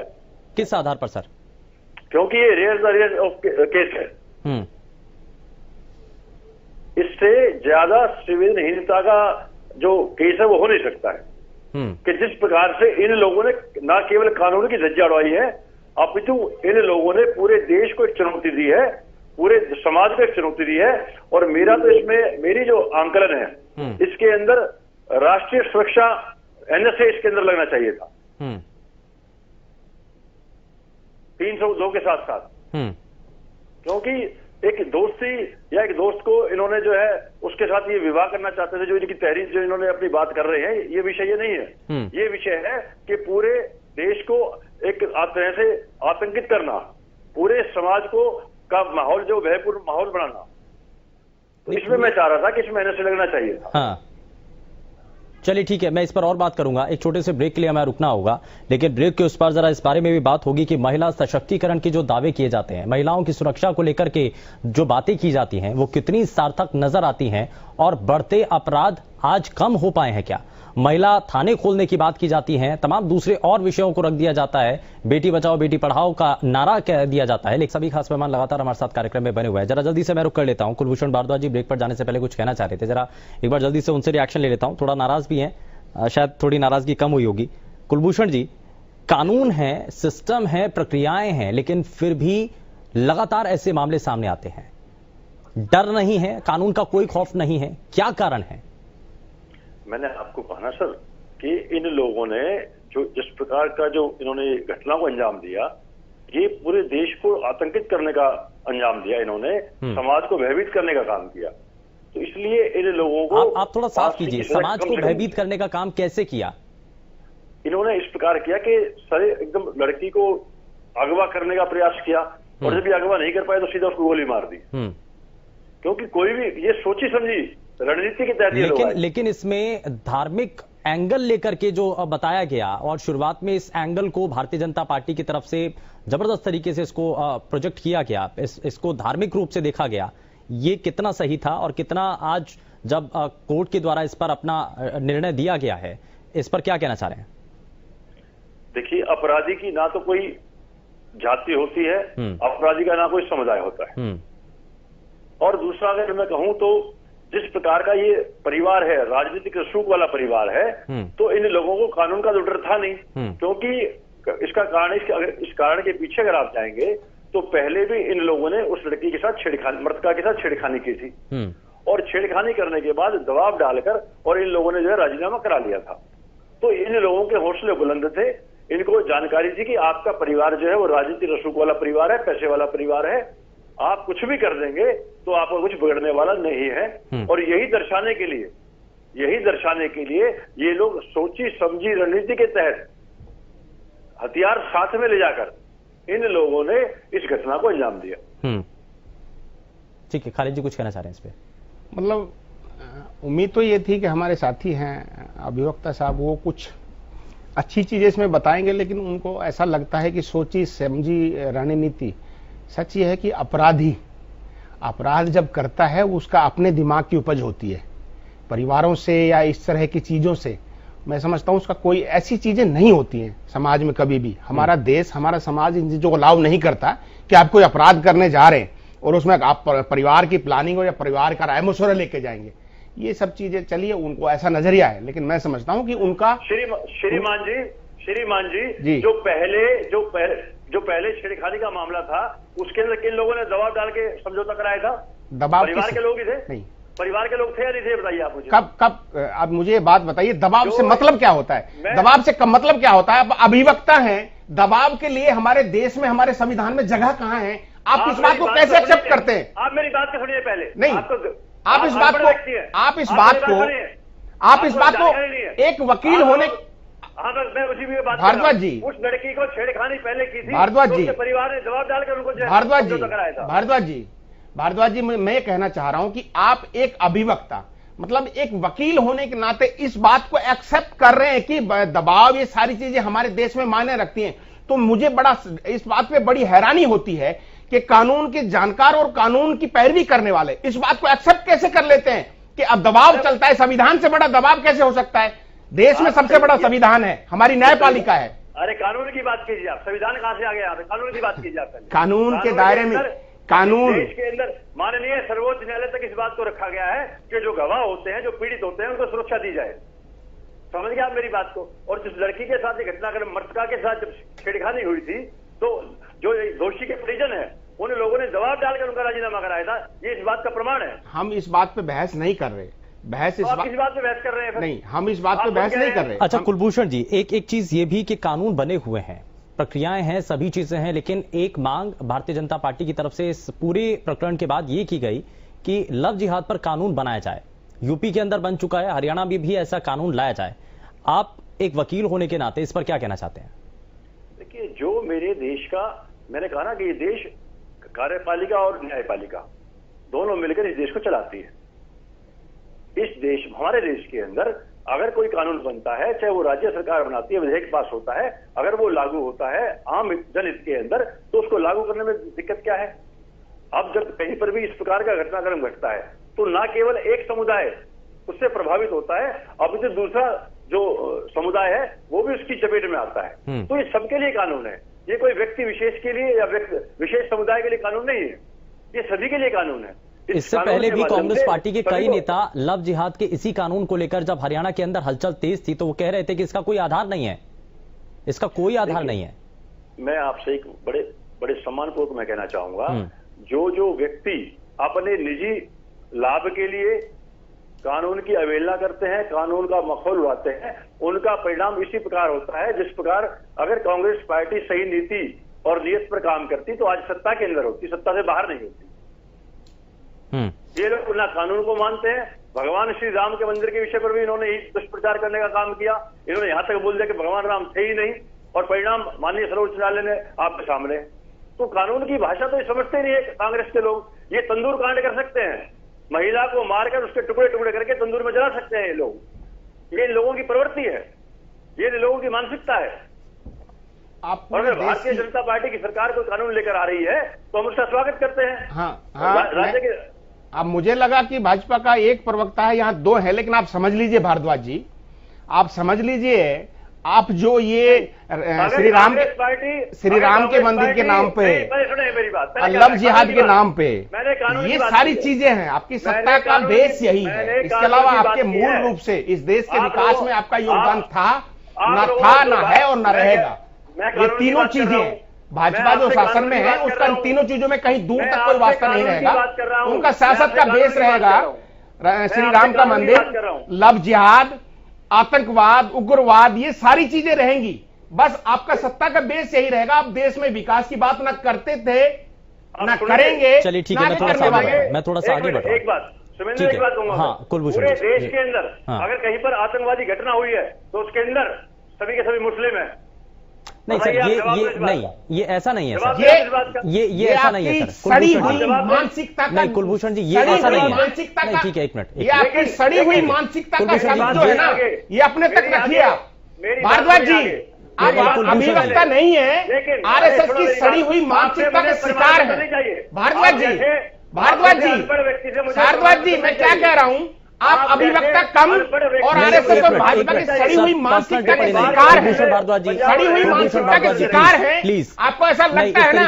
किस आधार पर सर? क्योंकि ये रेयर ऑफ केस है। इससे ज्यादा संवेदनहीनता का जो केस है वो हो नहीं सकता है कि जिस प्रकार से इन लोगों ने न केवल कानून की धज्जियां उड़ाई है, अपितु इन लोगों ने पूरे देश को एक चुनौती दी है, पूरे समाज को एक चुनौती दी है। और मेरा तो इसमें, मेरी जो आंकलन है इसके अंदर राष्ट्रीय सुरक्षा NSA इसके अंदर लगना चाहिए था 302 के साथ साथ। क्योंकि एक दोस्ती या एक दोस्त को इन्होंने जो है उसके साथ ये विवाह करना चाहते थे, जो इनकी तहरीर जो इन्होंने अपनी बात कर रहे हैं, ये विषय ये नहीं है। ये विषय है कि पूरे देश को एक तरह से आतंकित करना, पूरे समाज को का माहौल जो भयपूर्ण माहौल बनाना। तो इसमें मैं चाह रहा था कि इसमें NSA लगना चाहिए था। चलिए ठीक है, मैं इस पर और बात करूंगा। एक छोटे से ब्रेक के लिए हमें रुकना होगा, लेकिन ब्रेक के उस पर जरा इस बारे में भी बात होगी कि महिला सशक्तिकरण के जो दावे किए जाते हैं, महिलाओं की सुरक्षा को लेकर के जो बातें की जाती हैं, वो कितनी सार्थक नजर आती हैं और बढ़ते अपराध आज कम हो पाए हैं क्या? महिला थाने खोलने की बात की जाती है, तमाम दूसरे और विषयों को रख दिया जाता है, बेटी बचाओ बेटी पढ़ाओ का नारा कह दिया जाता है। लेकिन सभी खास मेहमान लगातार हमारे साथ कार्यक्रम में बने हुए हैं। जरा जल्दी से मैं रुक कर लेता हूं। कुलभूषण भारद्वाज जी ब्रेक पर जाने से पहले कुछ कहना चाह रहे थे, जरा एक बार जल्दी से उनसे रिएक्शन ले लेता हूं। थोड़ा नाराज भी हैं, शायद थोड़ी नाराजगी कम हुई होगी। कुलभूषण जी, कानून है, सिस्टम है, प्रक्रियाएं हैं, लेकिन फिर भी लगातार ऐसे मामले सामने आते हैं। डर नहीं है, कानून का कोई खौफ नहीं है, क्या कारण है? मैंने आपको कहा ना सर कि इन लोगों ने जो जिस प्रकार का जो इन्होंने घटना को अंजाम दिया, ये पूरे देश को आतंकित करने का अंजाम दिया, इन्होंने समाज को भयभीत करने का काम किया। तो इसलिए इन लोगों को आप थोड़ा साफ कीजिए, समाज को भयभीत करने का काम कैसे किया? इन्होंने इस प्रकार किया कि सारे एकदम लड़की को अगवा करने का प्रयास किया, और जब भी अगवा नहीं कर पाए तो सीधा उसको गोली मार दी। क्योंकि कोई भी ये सोची समझी रणनीति के तहत। लेकिन इसमें धार्मिक एंगल लेकर के जो बताया गया, और शुरुआत में इस एंगल को भारतीय जनता पार्टी की तरफ से जबरदस्त तरीके से इसको प्रोजेक्ट किया गया, इसको धार्मिक रूप से देखा गया, ये कितना सही था और कितना आज जब कोर्ट के द्वारा इस पर अपना निर्णय दिया गया है, इस पर क्या कहना चाह रहे हैं? देखिए, अपराधी की ना तो कोई जाति होती है, अपराधी का ना कोई समुदाय होता है। और दूसरा अगर मैं कहूं तो जिस प्रकार का ये परिवार है, राजनीतिक रसूख वाला परिवार है, तो इन लोगों को कानून का तो डर था नहीं। क्योंकि इसका कारण, इस कारण के पीछे अगर आप जाएंगे तो पहले भी इन लोगों ने उस लड़की के साथ छेड़खानी, मृतका के साथ छेड़खानी की थी, और छेड़खानी करने के बाद दबाव डालकर और इन लोगों ने जो है राजीनामा करा लिया था। तो इन लोगों के हौसले बुलंद थे, इनको जानकारी थी कि आपका परिवार जो है वो राजनीतिक रसूख वाला परिवार है, पैसे वाला परिवार है, आप कुछ भी कर देंगे तो आपको कुछ बिगड़ने वाला नहीं है। और यही दर्शाने के लिए ये लोग सोची समझी रणनीति के तहत हथियार साथ में ले जाकर इन लोगों ने इस घटना को अंजाम दिया। ठीक है, खालिद जी कुछ कहना चाह रहे हैं इस पे? मतलब उम्मीद तो ये थी कि हमारे साथी हैं अभिवक्ता साहब, वो कुछ अच्छी चीजें इसमें बताएंगे, लेकिन उनको ऐसा लगता है कि सोची समझी रणनीति। सच ये है कि अपराध जब करता है उसका अपने दिमाग की उपज होती है, परिवारों से या इस तरह की चीजों से मैं समझता हूं उसका कोई ऐसी चीजें नहीं होती हैं समाज में कभी भी। हमारा देश, हमारा समाज इन चीजों को अलाउ नहीं करता कि आप कोई अपराध करने जा रहे हैं और उसमें आप परिवार की प्लानिंग हो या परिवार का राय मशवरा लेके जाएंगे। ये सब चीजें, चलिए उनको ऐसा नजरिया है, लेकिन मैं समझता हूं कि उनका श्रीमान जी जो पहले छेड़खानी का मामला था उसके अंदर किन लोगों ने दबाव डाल के समझौता कराया था? दबाव परिवार के लोग ही थे? नहीं, परिवार के लोग थे या नहीं थे, बताइए आप मुझे। कब अब मुझे ये बात बताइए, दबाव से मतलब क्या होता है? दबाव से मतलब क्या होता है? आप अभिवक्ता हैं, दबाव के लिए हमारे देश में, हमारे संविधान में जगह कहां है? आप इस बात को कैसे एक्सेप्ट करते हैं? आप मेरी बात को सुनिए पहले। नहीं, आप इस बात को एक वकील होने, हाँ मैं उसी भी बात भारद्वाज जी, उस लड़की को छेड़खानी पहले की थी, भारद्वाज जी, परिवार ने जवाब डालकर उनको भारद्वाज जी मैं ये कहना चाह रहा हूं कि आप एक अभिवक्ता, मतलब एक वकील होने के नाते इस बात को एक्सेप्ट कर रहे हैं कि दबाव, ये सारी चीजें हमारे देश में मायने रखती हैं। तो मुझे इस बात पे बड़ी हैरानी होती है कि कानून के जानकार और कानून की पैरवी करने वाले इस बात को एक्सेप्ट कैसे कर लेते हैं कि अब दबाव चलता है। संविधान से बड़ा दबाव कैसे हो सकता है? देश में सबसे बड़ा संविधान है, हमारी न्यायपालिका है। अरे कानून की बात कीजिए आप, संविधान कहां से आ गया? कानून की बात कीजिए आप। कानून के दायरे में, कानून देश के अंदर माननीय सर्वोच्च न्यायालय तक इस बात को रखा गया है कि जो गवाह होते हैं, जो पीड़ित होते हैं, उनको सुरक्षा दी जाए। समझ गए आप मेरी बात को? और जिस लड़की के साथ ये घटनाक्रम, मर्तका के साथ जब छेड़खानी हुई थी, तो जो दोषी के परिजन है उन लोगों ने जवाब डालकर उनका राजीनामा कराया था। ये इस बात का प्रमाण है। हम इस बात पे बहस नहीं कर रहे, इस बात पे बहस कर रहे हैं? नहीं, हम इस बात पे बहस नहीं कर रहे। अच्छा कुलभूषण जी, एक चीज ये भी कि कानून बने हुए हैं, प्रक्रियाएं हैं, सभी चीजें हैं, लेकिन एक मांग भारतीय जनता पार्टी की तरफ से इस पूरे प्रकरण के बाद ये की गई कि लव जिहाद पर कानून बनाया जाए। यूपी के अंदर बन चुका है, हरियाणा में भी ऐसा कानून लाया जाए। आप एक वकील होने के नाते इस पर क्या कहना चाहते हैं? देखिए, जो मेरे देश का, मैंने कहा ना कि ये देश कार्यपालिका और न्यायपालिका दोनों मिलकर इस देश को चलाती है। इस देश, हमारे देश के अंदर अगर कोई कानून बनता है, चाहे वो राज्य सरकार बनाती है, विधेयक पास होता है, अगर वो लागू होता है आम जनहित के अंदर, तो उसको लागू करने में दिक्कत क्या है? अब जब कहीं पर भी इस प्रकार का घटनाक्रम घटता है तो ना केवल एक समुदाय उससे प्रभावित होता है, अब जो दूसरा जो समुदाय है वो भी उसकी चपेट में आता है। तो ये सबके लिए कानून है, ये कोई व्यक्ति विशेष के लिए या विशेष समुदाय के लिए कानून नहीं है, ये सभी के लिए कानून है। इससे पहले भी कांग्रेस पार्टी के कई नेता लव जिहाद के इसी कानून को लेकर जब हरियाणा के अंदर हलचल तेज थी तो वो कह रहे थे कि इसका कोई आधार नहीं है, इसका कोई आधार नहीं है। मैं आपसे एक बड़े सम्मानपूर्वक मैं कहना चाहूंगा, जो व्यक्ति अपने निजी लाभ के लिए कानून की अवहेलना करते हैं, कानून का मखौल उड़ाते हैं, उनका परिणाम इसी प्रकार होता है जिस प्रकार अगर कांग्रेस पार्टी सही नीति और नियत पर काम करती तो आज सत्ता के अंदर होती, सत्ता से बाहर नहीं होती। ये लोग ना कानून को मानते हैं। भगवान श्री राम के मंदिर के विषय पर भी इन्होंने दुष्प्रचार करने का काम किया। इन्होंने यहां तक बोल दिया कि भगवान राम थे ही नहीं, और परिणाम माननीय सर्वोच्च न्यायालय ने आपके सामने। तो कानून की भाषा तो ये समझते नहीं है कांग्रेस के लोग। ये तंदूर कांड कर सकते हैं, महिला को मारकर उसके टुकड़े टुकड़े करके तंदूर में जला सकते हैं ये लोग। ये इन लोगों की प्रवृत्ति है, ये इन लोगों की मानसिकता है। और अगर भारतीय जनता पार्टी की सरकार कोई कानून लेकर आ रही है तो हम उसका स्वागत करते हैं। राज्य के अब मुझे लगा कि भाजपा का एक प्रवक्ता है, यहाँ दो है, लेकिन आप समझ लीजिए भारद्वाज जी, आप समझ लीजिए, आप जो ये श्री राम के मंदिर के नाम पे, लव जिहाद के नाम पे, ये सारी चीजें हैं, आपकी सत्ता का बेस यही है। इसके अलावा आपके मूल रूप से इस देश के विकास में आपका योगदान था ना है और न रहेगा। ये तीनों चीजें भाजपा जो शासन में है उसका इन तीनों चीजों में कहीं दूर तक कोई वास्ता नहीं रहेगा। उनका सियासत का बेस रहेगा श्री राम का मंदिर, लव जिहाद, आतंकवाद, उग्रवाद, ये सारी चीजें रहेंगी। बस आपका सत्ता का बेस यही रहेगा। आप देश में विकास की बात न करते थे ना करेंगे। चलिए ठीक है, मैं थोड़ा सा आगे बढ़ रहा हूं। एक बात सुमेंद्र, एक बात कहूंगा, हाँ, कुलभूषण पूरे देश के अंदर हाँ। अगर कहीं पर आतंकवादी घटना हुई है तो उसके अंदर सभी के सभी मुस्लिम है। नहीं सर, ये ऐसा नहीं है सर, ये ऐसा नहीं है सर। सड़ी हुई मानसिकता नहीं कुलभूषण जी, ये ऐसा नहीं है। मानसिकता नहीं ठीक है, एक मिनट, ये आपकी सड़ी हुई मानसिकता का शब्द जो है ना, ये अपने तक रखिए आप। भारद्वाज जी, आप अभिव्यक्ता नहीं है, आरएसएस की सड़ी हुई मानसिकता के शिकार है। भारद्वाज जी, मैं क्या कह रहा हूं, आप अभिव्यक्ता कम और आरएसएस और भाजपा की सड़ी हुई मानसिकता के शिकार है। सड़ी हुई मानसिकता के शिकार है। प्लीज, आपको ऐसा लगता है ना,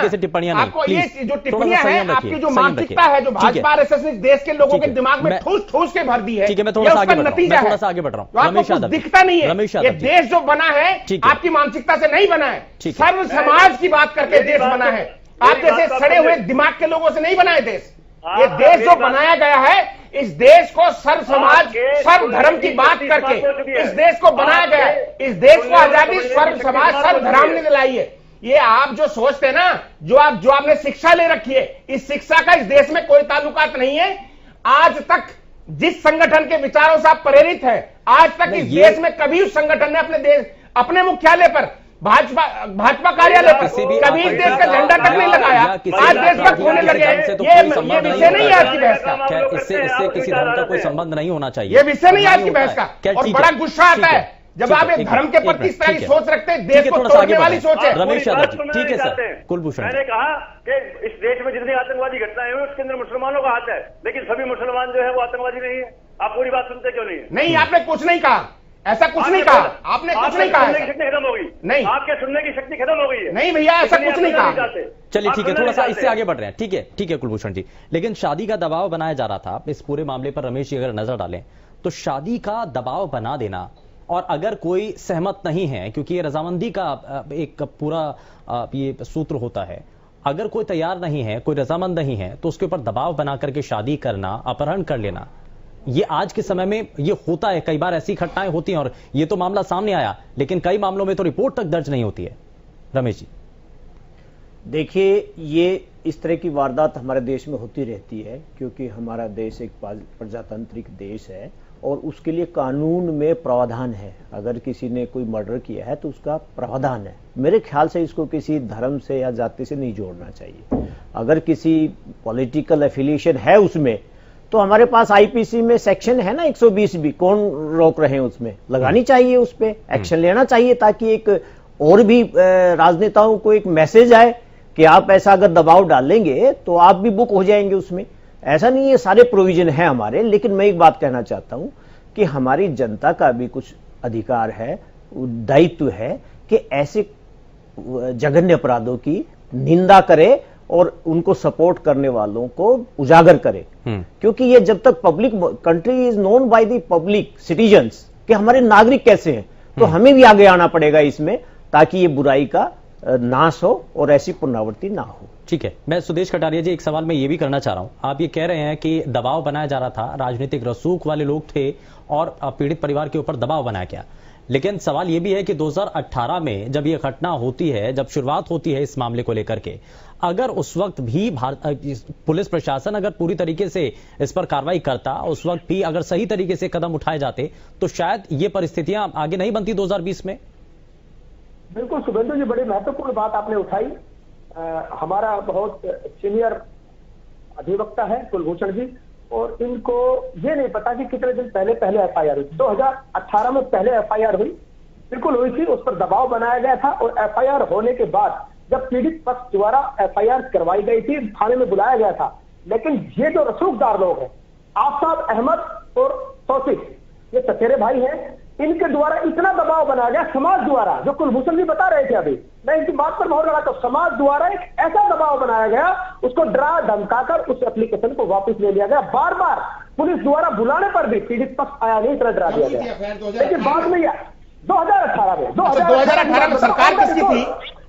आपको ये जो टिप्पणियां हैं, आपकी जो मानसिकता है, जो भाजपा आरएसएस ने देश के लोगों के दिमाग में ठूस के भर दी है, ठीक है, मैं थोड़ा सा आगे बढ़ रहा हूं। आपको दिखता नहीं है, ये देश जो बना है आपकी मानसिकता से नहीं बना है, सर्व समाज की बात करके देश बना है। आप जैसे सड़े हुए दिमाग के लोगों से नहीं बना है देश। ये देश जो बनाया गया है, इस देश को सर्व समाज सर्व धर्म की बात करके इस देश को बनाया गया है। इस देश को आजादी सर्व समाज सर्व धर्म ने दिलाई है। ये आप जो सोचते हैं ना, जो आपने शिक्षा ले रखी है, इस शिक्षा का इस देश में कोई ताल्लुकात नहीं है। आज तक जिस संगठन के विचारों से आप प्रेरित हैं, आज तक इस देश में कभी उस संगठन ने अपने मुख्यालय पर भाजपा कार्यालय पर कभी इस देश का झंडा तक नहीं लगाया। आज देशभक्त होने लगे। ये विषय नहीं है आपकी बहस का। इससे किसी धर्म का कोई संबंध नहीं होना चाहिए। ये विषय नहीं है आपकी बहस का। और बड़ा गुस्सा आता है जब आप एक धर्म के प्रति इस तरह की सोच रखते हैं। देश को तोड़ने वाली सोच है। रमेश यादव जी, ठीक है सर। कुलभूषण, मैंने कहा कि इस देश में जितनी आतंकवादी घटनाएं हुई उसके अंदर मुसलमानों का हाथ है, लेकिन सभी मुसलमान जो है वो आतंकवादी नहीं है। आप पूरी बात सुनते क्यों नहीं है? नहीं, आपने कुछ नहीं कहा, ऐसा कुछ नहीं कहा, आपने कुछ नहीं कहा। शक्ति खत्म हो गई। नहीं, आपके सुनने की शक्ति खत्म हो गई है। नहीं भैया, ऐसा कुछ नहीं कहा। चलिए ठीक है, थोड़ा सा इससे आगे बढ़ रहे हैं। ठीक है कुलभूषण जी, लेकिन शादी का दबाव बनाया जा रहा था। इस पूरे मामले पर रमेश जी अगर नजर डालें तो शादी का दबाव बना देना, और अगर कोई सहमत नहीं है, क्योंकि ये रजामंदी का एक पूरा ये सूत्र होता है, अगर कोई तैयार नहीं है, कोई रजामंद नहीं है, तो उसके ऊपर दबाव बना करके शादी करना, अपहरण कर लेना, ये आज के समय में ये होता है। कई बार ऐसी घटनाएं होती हैं, और ये तो मामला सामने आया, लेकिन कई मामलों में तो रिपोर्ट तक दर्ज नहीं होती है। रमेश जी, देखिए, ये इस तरह की वारदात हमारे देश में होती रहती है, क्योंकि हमारा देश एक प्रजातांत्रिक देश है और उसके लिए कानून में प्रावधान है। अगर किसी ने कोई मर्डर किया है तो उसका प्रावधान है। मेरे ख्याल से इसको किसी धर्म से या जाति से नहीं जोड़ना चाहिए। अगर किसी पॉलिटिकल एफिलिएशन है उसमें, तो हमारे पास आईपीसी में सेक्शन है ना 120 भी, कौन रोक रहे हैं, उसमें लगानी चाहिए, उस पर एक्शन लेना चाहिए, ताकि एक और भी राजनेताओं को एक मैसेज आए कि आप ऐसा अगर दबाव डालेंगे तो आप भी बुक हो जाएंगे उसमें। ऐसा नहीं है, सारे प्रोविजन है हमारे। लेकिन मैं एक बात कहना चाहता हूं कि हमारी जनता का भी कुछ अधिकार है, दायित्व है कि ऐसे जघन्य अपराधों की निंदा करे और उनको सपोर्ट करने वालों को उजागर करे। क्योंकि ये जब तक public country is known by the public citizens कि हमारे नागरिक कैसे हैं, तो हमें भी आगे आना पड़ेगा इसमें, ताकि ये बुराई का नाश हो और ऐसी पुनरावृत्ति ना हो। ठीक है, मैं सुदेश कटारिया जी, एक सवाल मैं ये भी करना चाह रहा हूं। आप ये कह रहे हैं कि दबाव बनाया जा रहा था, राजनीतिक रसूख वाले लोग थे और पीड़ित परिवार के ऊपर दबाव बनाया गया, लेकिन सवाल यह भी है कि 2018 में जब यह घटना होती है, जब शुरुआत होती है इस मामले को लेकर के, अगर उस वक्त भी पुलिस प्रशासन अगर पूरी तरीके से इस पर कार्रवाई करता, उस वक्त भी अगर सही तरीके से कदम उठाए जाते, तो शायद ये परिस्थितियां आगे नहीं बनती 2020 में। बिल्कुल शुभेंदु जी, बड़ी महत्वपूर्ण बात आपने उठाई। हमारा बहुत सीनियर अधिवक्ता है कुलभूषण जी, और इनको ये नहीं पता कि कितने दिन पहले एफआईआर हुई। 2018 में पहले एफआईआर हुई, बिल्कुल हुई थी, उस पर दबाव बनाया गया था। और एफआईआर होने के बाद जब पीड़ित पक्ष द्वारा एफआईआर करवाई गई थी, थाने में बुलाया गया था, लेकिन ये जो रसूखदार लोग हैं, आफताब अहमद और तौसीफ, ये चचेरे भाई हैं, इनके द्वारा इतना दबाव बनाया गया समाज द्वारा, जो कुलभूषण जी बता रहे थे अभी, मैं इनकी बात पर बहुत लगा। तो समाज द्वारा एक ऐसा दबाव बनाया गया, उसको डरा धमकाकर उस एप्लीकेशन को वापस ले लिया गया। बार बार पुलिस द्वारा बुलाने पर भी पीड़ित पक्ष आया नहीं, इतना डरा दिया गया। लेकिन बाद में 2018 में सरकार किसकी थी?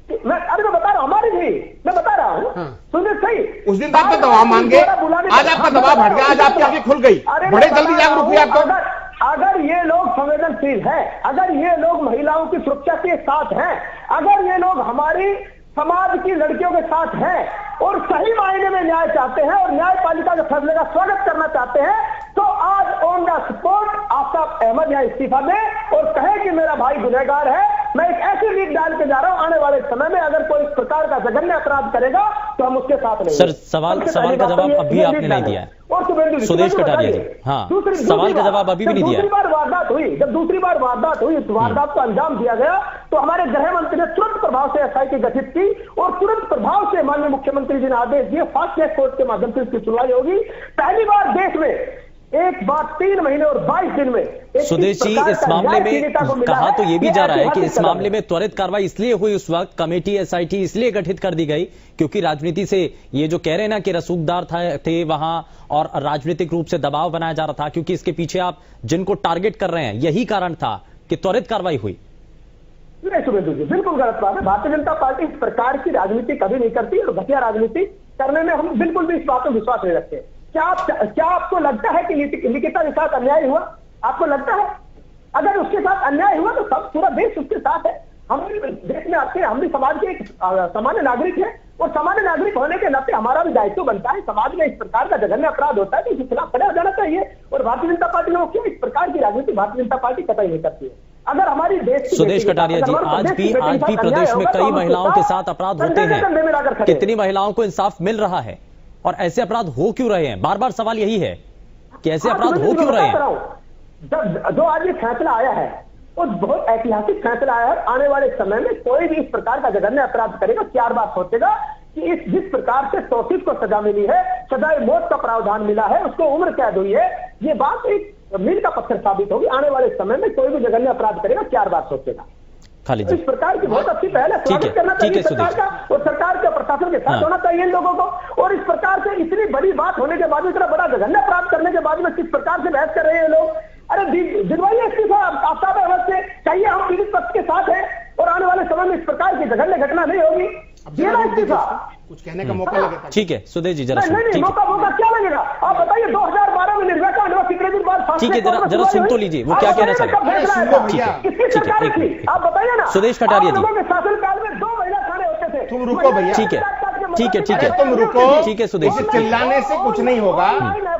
मैं बता रहा हूँ, हमारी थी, मैं बता रहा हूँ। सुनिए सही, उस दिन तक तो दबाव मान गए, आज आपका दबाव हट गया, आज आपकी आंखें खुल गई, बड़े जल्दी जागरूक हुए आप। अगर ये लोग संवेदनशील हैं, अगर ये लोग महिलाओं की सुरक्षा के साथ हैं, अगर ये लोग हमारी समाज की लड़कियों के साथ हैं, और सही मायने में न्याय चाहते हैं और न्यायपालिका के फैसले का स्वागत करना चाहते हैं, तो आज on the spot Aftab Ahmed यहाँ इस्तीफा दें और कहे कि मेरा भाई गुनहगार है। मैं एक ऐसी लीड डाल के जा रहा हूं, आने वाले समय में अगर कोई इस प्रकार का जघन्य अपराध करेगा तो हम उसके साथ नहीं। सर, सवाल का जवाब अभी आपने नहीं दिया है। और सुदेश कटारिया जी, हाँ, सवाल का जवाब अभी भी नहीं दिया। जब दूसरी बार वारदात हुई, इस वारदात को अंजाम दिया गया तो हमारे गृह मंत्री ने तुरंत प्रभाव से एसआईटी गठित की और तुरंत प्रभाव से माननीय मुख्यमंत्री जी ने आदेश दिए, फास्ट ट्रैक कोर्ट के माध्यम से इसकी सुनवाई होगी। पहली बार देश में एक बार 3 महीने और 22 दिन में। सुदेश जी, इस मामले में कहा तो ये भी जा रहा है कि इस मामले में त्वरित कार्रवाई इसलिए हुई, उस वक्त कमेटी एसआईटी इसलिए गठित कर दी गई क्योंकि राजनीति से ये जो कह रहे हैं ना कि रसूखदार थे वहां और राजनीतिक रूप से दबाव बनाया जा रहा था, क्योंकि इसके पीछे आप जिनको टारगेट कर रहे हैं यही कारण था कि त्वरित कार्रवाई हुई। नहीं शुभेंदु जी, बिल्कुल गलत बात है। भारतीय जनता पार्टी इस प्रकार की राजनीति कभी नहीं करती और घटिया राजनीति करने में हम बिल्कुल भी इस बात में विश्वास नहीं रखते। क्या आपको लगता है कि निकिता के साथ अन्याय हुआ? आपको लगता है? अगर उसके साथ अन्याय हुआ तो सब पूरा देश उसके साथ है। हम भी देश में आते हैं, हम भी समाज के एक सामान्य नागरिक हैं और सामान्य नागरिक होने के नाते हमारा भी दायित्व बनता है। समाज में इस प्रकार का जघन्य अपराध होता है तो इसके खिलाफ खड़ा हो जाना चाहिए। और भारतीय जनता पार्टी ने क्यों इस प्रकार की राजनीति भारतीय जनता पार्टी कतई नहीं करती है। अगर हमारी देश सुदेश कटारिया जी, आज भी प्रदेश में कई महिलाओं के साथ अपराध होते हैं, कितनी महिलाओं को इंसाफ मिल रहा है और ऐसे अपराध हो क्यों रहे हैं? बार बार सवाल यही है कि ऐसे अपराध हो क्यों रहे हैं? जो आज ये फैसला आया है वो बहुत ऐतिहासिक फैसला आया है। आने वाले समय में कोई भी इस प्रकार का जघन्य अपराध करेगा, 4 बार सोचेगा कि जिस प्रकार से तौसीफ को सजा मिली है, सजाए मौत का प्रावधान मिला है, उसको उम्र कैद हुई है, ये बात एक मील का पत्थर साबित होगी। आने वाले समय में कोई भी जघन्य अपराध करेगा 4 बार सोचेगा। खाली जी, इस प्रकार की बहुत अच्छी पहल है, स्वागत करना चाहिए सरकार का और सरकार के प्रशासन के साथ होना चाहिए इन लोगों को। और इस प्रकार से इतनी बड़ी बात होने के बाद, इतना बड़ा जघन्य अपराध करने के बाद में किस प्रकार से बहस कर रहे हैं लोग? अरे दिलवाइए इस्तीफा आफ्ताब अहमद से, चाहिए हम पीड़ित पक्ष के साथ हैं और आने वाले समय में इस प्रकार की जघन्य घटना नहीं होगी। कुछ कहने का मौका लगेगा। ठीक है सुदेश जी, जरा नहीं, मौका क्या लगेगा? आप बताइए 2012 में निर्भया कांड हुआ, कितने दिन बाद? ठीक है, जरा सुन तो लीजिए वो क्या कहना चाह रहे हैं। आप बताइए ना। सुदेश कटारिया जी, शासनकाल में 2 महिला थाने होते थे। तुम रुको भैया, ठीक है तुम रुको, ठीक है सुदेश, चिल्लाने से कुछ नहीं होगा।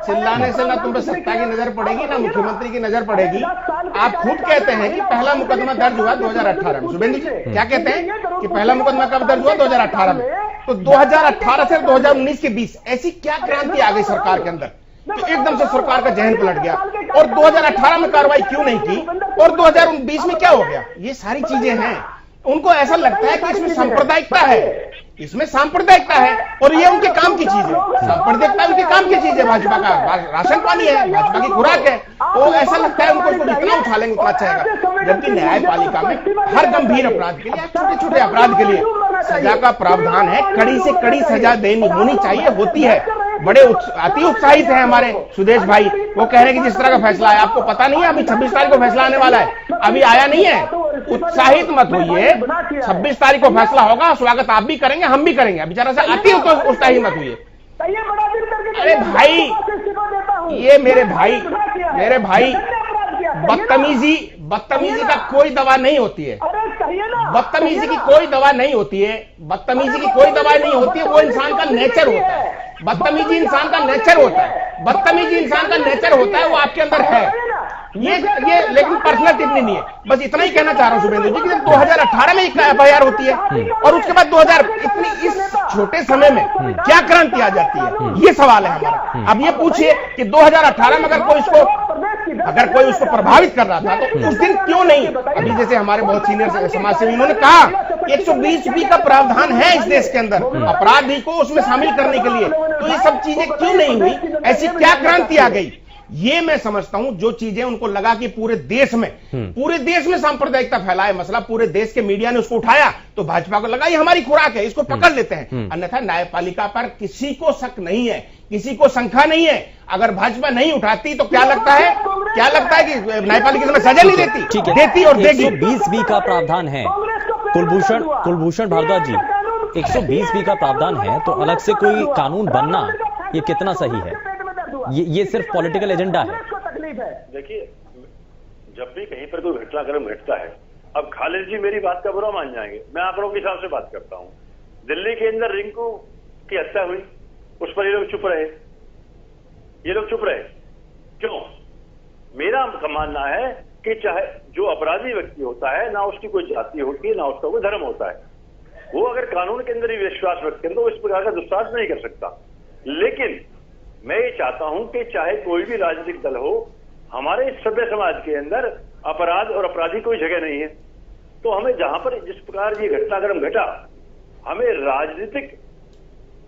चिल्लाने से ना तुम पे सत्ता की नजर पड़ेगी ना मुख्यमंत्री की नजर पड़ेगी। आप खुद कहते हैं कि पहला मुकदमा दर्ज हुआ 2018 में। शुभेंदु जी क्या कहते हैं कि पहला मुकदमा कब दर्ज हुआ? 2018 में। तो 2018 से 2019 के बीच ऐसी क्या क्रांति आ गई सरकार के अंदर तो एकदम से सरकार का जहन पलट गया? और 2018 में कार्रवाई क्यों नहीं की और 2020 में क्या हो गया? ये सारी चीजें हैं। उनको ऐसा लगता है कि इसमें सांप्रदायिकता है, इसमें सांप्रदायिकता है और ये उनके काम की चीज है। सांप्रदायिकता उनके काम की चीज है। भाजपा का राशन पानी है, भाजपा की खुराक है, तो ऐसा लगता है उनको इसको जितना उठा लेंगे उतना अच्छा है। जबकि न्यायपालिका में हर गंभीर अपराध के लिए, छोटे छोटे अपराध के लिए सजा का प्रावधान है। कड़ी से कड़ी सजा देनी होनी चाहिए, होती है। बड़े अति उत्साहित है हमारे सुदेश भाई, वो कह रहे हैं कि जिस तरह का फैसला है, आपको पता नहीं है अभी 26 तारीख को फैसला आने वाला है, अभी आया नहीं है। उत्साहित मत होइए, 26 तारीख को फैसला होगा, स्वागत आप भी करेंगे हम भी करेंगे। अभी जरा सा अति उत्साहित मत हुई। अरे भाई, ये मेरे भाई बदतमीजी का कोई दवा नहीं होती है। बदतमीजी की कोई दवा नहीं होती है। बदतमीजी की कोई दवा नहीं होती है। वो इंसान का नेचर होता है। बदतमीजी इंसान का नेचर होता है। बदतमीजी इंसान का नेचर होता है, वो आपके अंदर है। ये लेकिन पर्सनल टिप्पणी नहीं है। बस इतना ही कहना चाह रहा हूं शुभेंदु जी कि जब 2018 में एक एफआईआर होती है और उसके बाद 2000 इतनी इस छोटे समय में क्या क्रांति आ जाती है, ये सवाल है हमारा। अब ये पूछिए कि 2018 में अगर कोई उसको प्रभावित कर रहा था तो उस दिन क्यों नहीं? अभी जैसे हमारे बहुत सीनियर समाजसेवी उन्होंने कहा 120B का प्रावधान है इस देश के अंदर अपराधी को उसमें शामिल करने के लिए, तो ये सब चीजें क्यों नहीं हुई? ऐसी क्या क्रांति आ गई? ये मैं समझता हूं जो चीजें उनको लगा कि पूरे देश में सांप्रदायिकता फैला है मसला, पूरे देश के मीडिया ने उसको उठाया तो भाजपा को लगा ये हमारी खुराक है, इसको पकड़ लेते हैं। अन्यथा न्यायपालिका पर किसी को शक नहीं है, किसी को शंका नहीं है। अगर भाजपा नहीं उठाती तो क्या लगता है कि न्यायपालिका में सजा नहीं देती? देती और देगी। 120B का प्रावधान है। कुलभूषण भारद्वाज जी, 120B का प्रावधान है तो अलग से कोई कानून बनना ये कितना सही है? ये सिर्फ पॉलिटिकल एजेंडा है। देखिए, जब भी कहीं पर कोई घटनाक्रम घटता है, अब खालिद जी मेरी बात का बुरा मान जाएंगे, मैं आंकड़ों के हिसाब से बात करता हूं। दिल्ली के अंदर रिंकू की हत्या हुई, उस पर ये लोग चुप रहे। ये लोग चुप रहे क्यों? मेरा मानना है कि चाहे जो अपराधी व्यक्ति होता है, ना उसकी कोई जाति होती है, ना उसका कोई धर्म होता है, वो अगर कानून के अंदर ही विश्वास व्यक्त करे तो वो इस प्रकार का दुस्साहस नहीं कर सकता। लेकिन मैं ये चाहता हूं कि चाहे कोई भी राजनीतिक दल हो, हमारे इस सभ्य समाज के अंदर अपराध और अपराधी कोई जगह नहीं है। तो हमें जहां पर जिस प्रकार ये घटनाक्रम घटा, हमें राजनीतिक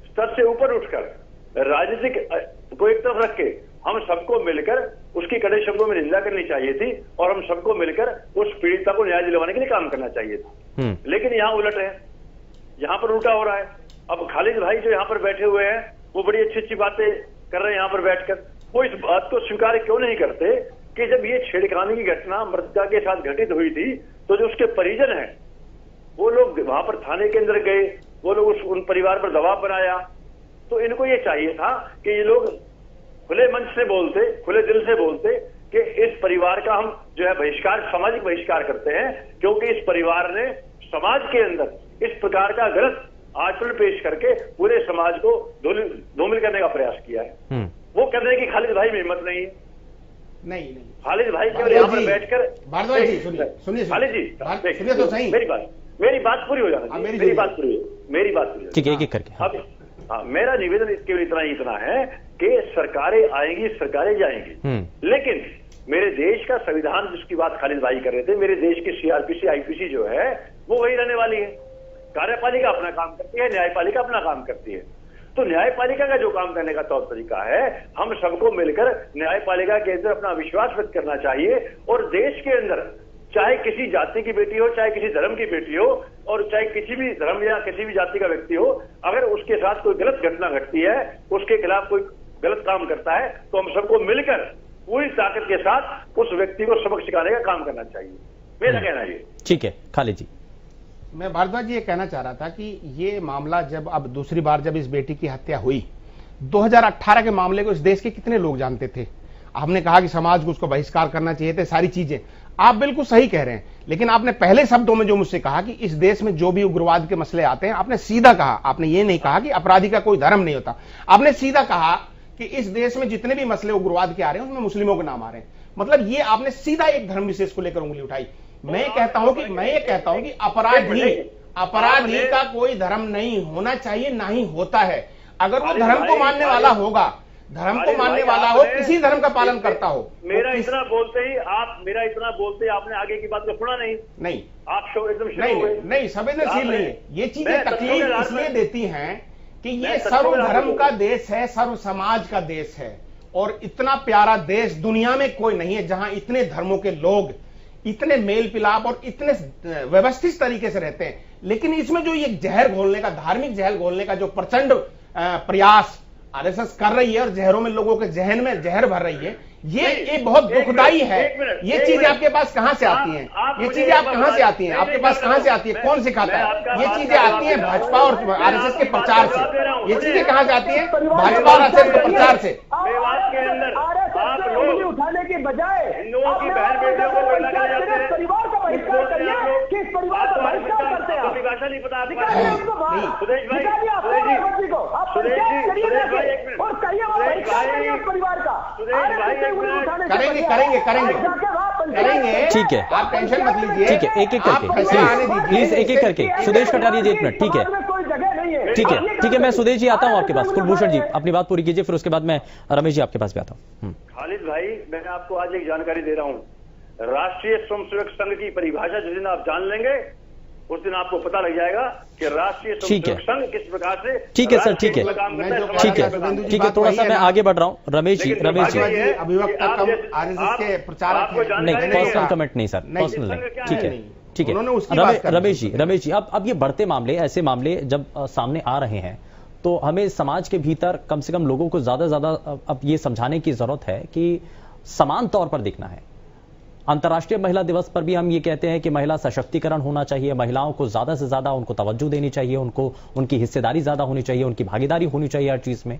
स्तर से ऊपर उठकर राजनीतिक को एक तरफ रख के हम सबको मिलकर उसकी कड़े शब्दों में निंदा करनी चाहिए थी और हम सबको मिलकर उस पीड़िता को न्याय दिलवाने के लिए काम करना चाहिए था। लेकिन यहाँ उलट है, यहाँ पर उल्टा हो रहा है। अब खालिद भाई जो यहाँ पर बैठे हुए हैं वो बड़ी अच्छी अच्छी बातें कर रहे हैं यहाँ पर बैठकर, वो इस बात को स्वीकार क्यों नहीं करते कि जब ये छेड़खानी की घटना मृतका के साथ घटित हुई थी तो जो उसके परिजन हैं वो लोग वहां पर थाने के अंदर गए, वो लोग उन परिवार पर दबाव बनाया। तो इनको ये चाहिए था कि ये लोग खुले मंच से बोलते, खुले दिल से बोलते कि इस परिवार का हम जो है बहिष्कार, सामाजिक बहिष्कार करते हैं, क्योंकि इस परिवार ने समाज के अंदर इस प्रकार का गलत आचरण पेश करके पूरे समाज को धूमिल करने का प्रयास किया है। वो करने की खालिद भाई में हिम्मत नहीं है। नहीं खालिद भाई केवल यहाँ पर बैठकर, भारद्वाज जी सुनिए खालिद जी सुनिए तो सही, मेरी बात पूरी हो जाना, मेरी बात पूरी, ठीक है, एक एक करके। अब हाँ, मेरा निवेदन केवल इतना है कि सरकारें आएंगी, सरकारें जाएंगी, लेकिन मेरे देश का संविधान जिसकी बात खालिद भाई कर रहे थे, मेरे देश की सीआरपीसी, आईपीसी जो है वो वही रहने वाली है। कार्यपालिका अपना काम करती है, न्यायपालिका अपना काम करती है। तो न्यायपालिका का जो काम करने का तौर तरीका है, हम सबको मिलकर न्यायपालिका के अंदर अपना विश्वास व्यक्त करना चाहिए और देश के अंदर चाहे किसी जाति की बेटी हो, चाहे किसी धर्म की बेटी हो और चाहे किसी भी धर्म या किसी भी जाति का व्यक्ति हो, अगर उसके साथ कोई गलत घटना घटती है, उसके खिलाफ कोई गलत काम करता है, तो हम सबको मिलकर पूरी ताकत के साथ उस व्यक्ति को सबक सिखाने का काम करना चाहिए। मेरा कहना है। ठीक है खालिद जी, मैं भारद्वाज जी ये कहना चाह रहा था कि ये मामला जब अब दूसरी बार जब इस बेटी की हत्या हुई, 2018 के मामले को इस देश के कितने लोग जानते थे? हमने कहा कि समाज को उसको बहिष्कार करना चाहिए थे, सारी चीजें आप बिल्कुल सही कह रहे हैं, लेकिन आपने पहले शब्दों में जो मुझसे कहा कि इस देश में जो भी उग्रवाद के मसले आते हैं, आपने सीधा कहा, आपने ये नहीं कहा कि अपराधी का कोई धर्म नहीं होता, आपने सीधा कहा कि इस देश में जितने भी मसले उग्रवाद के आ रहे हैं उसमें मुस्लिमों के नाम आ रहे हैं। मतलब ये आपने सीधा एक धर्म विशेष को लेकर उंगली उठाई। मैं ये कहता हूं कि अपराधी का कोई धर्म नहीं होना चाहिए, ना ही होता है। अगर वो धर्म को मानने वाला होगा, धर्म को मानने वाला हो, किसी धर्म का पालन करता हो, मेरा इतना बोलते आपने आगे की बात को सुना नहीं, आप एकदम नहीं संवेदनशील नहीं है। ये चीजें तकलीफ इसलिए देती हैं कि ये सर्व धर्म का देश है, सर्व समाज का देश है, और इतना प्यारा देश दुनिया में कोई नहीं है जहां इतने धर्मों के लोग इतने मेल मिलाप और इतने व्यवस्थित तरीके से रहते हैं। लेकिन इसमें जो ये जहर घोलने का, धार्मिक जहर घोलने का जो प्रचंड प्रयास आरएसएस कर रही है और जहरों में लोगों के जहन में जहर भर रही है, ये बहुत दुखदाई है। ये चीजें आपके पास कहां से आती हैं? ये चीजें आप कहां से आती हैं? आपके पास कहां से आती है? कौन सिखाता है? ये चीजें आती हैं भाजपा और आरएसएस के प्रचार से। ये चीजें कहां से आती हैं? भाजपा और आरएसएस के प्रचार से। उठाने के बजाय हिंदुओं की बहन बेटियों को परिवार का बहिष्कार करिए, किस परिवार का बहिष्कार करते हैं? भाषा नहीं पता सुरेश भाई परिवार का करेंगे। ठीक है, आप टेंशन मत लीजिए। ठीक है, एक एक करके प्लीज एक एक करके। सुदेश कटारिया जी 1 मिनट। ठीक है, ठीक है, मैं सुदेश जी आता हूं आपके पास। कुलभूषण जी अपनी बात पूरी कीजिए, फिर उसके बाद मैं रमेश जी आपके पास भी आता हूं। खालिद भाई, मैं आपको आज एक जानकारी दे रहा हूं। राष्ट्रीय स्वयंसेवक संघ की परिभाषा जिस दिन आप जान लेंगे उस दिन आपको पता लग जाएगा कि राष्ट्रीय स्वयंसेवक संघ किस प्रकार से। ठीक है सर, ठीक है, थोड़ा सा मैं आगे बढ़ रहा हूं। रमेश जी अभिवक्ता कम आरएसएस के प्रचारक नहीं, पर्सनल कमेंट नहीं सर, पर्सनल नहीं। ठीक है रमेश जी अब ये बढ़ते मामले, ऐसे मामले जब सामने आ रहे हैं तो हमें समाज के भीतर कम से कम लोगों को ज्यादा से ज्यादा अब ये समझाने की जरूरत है कि समान तौर पर देखना है। अंतर्राष्ट्रीय महिला दिवस पर भी हम ये कहते हैं कि महिला सशक्तिकरण होना चाहिए, महिलाओं को ज्यादा से ज्यादा उनको तवज्जो देनी चाहिए, उनको उनकी हिस्सेदारी ज्यादा होनी चाहिए, उनकी भागीदारी होनी चाहिए हर चीज में।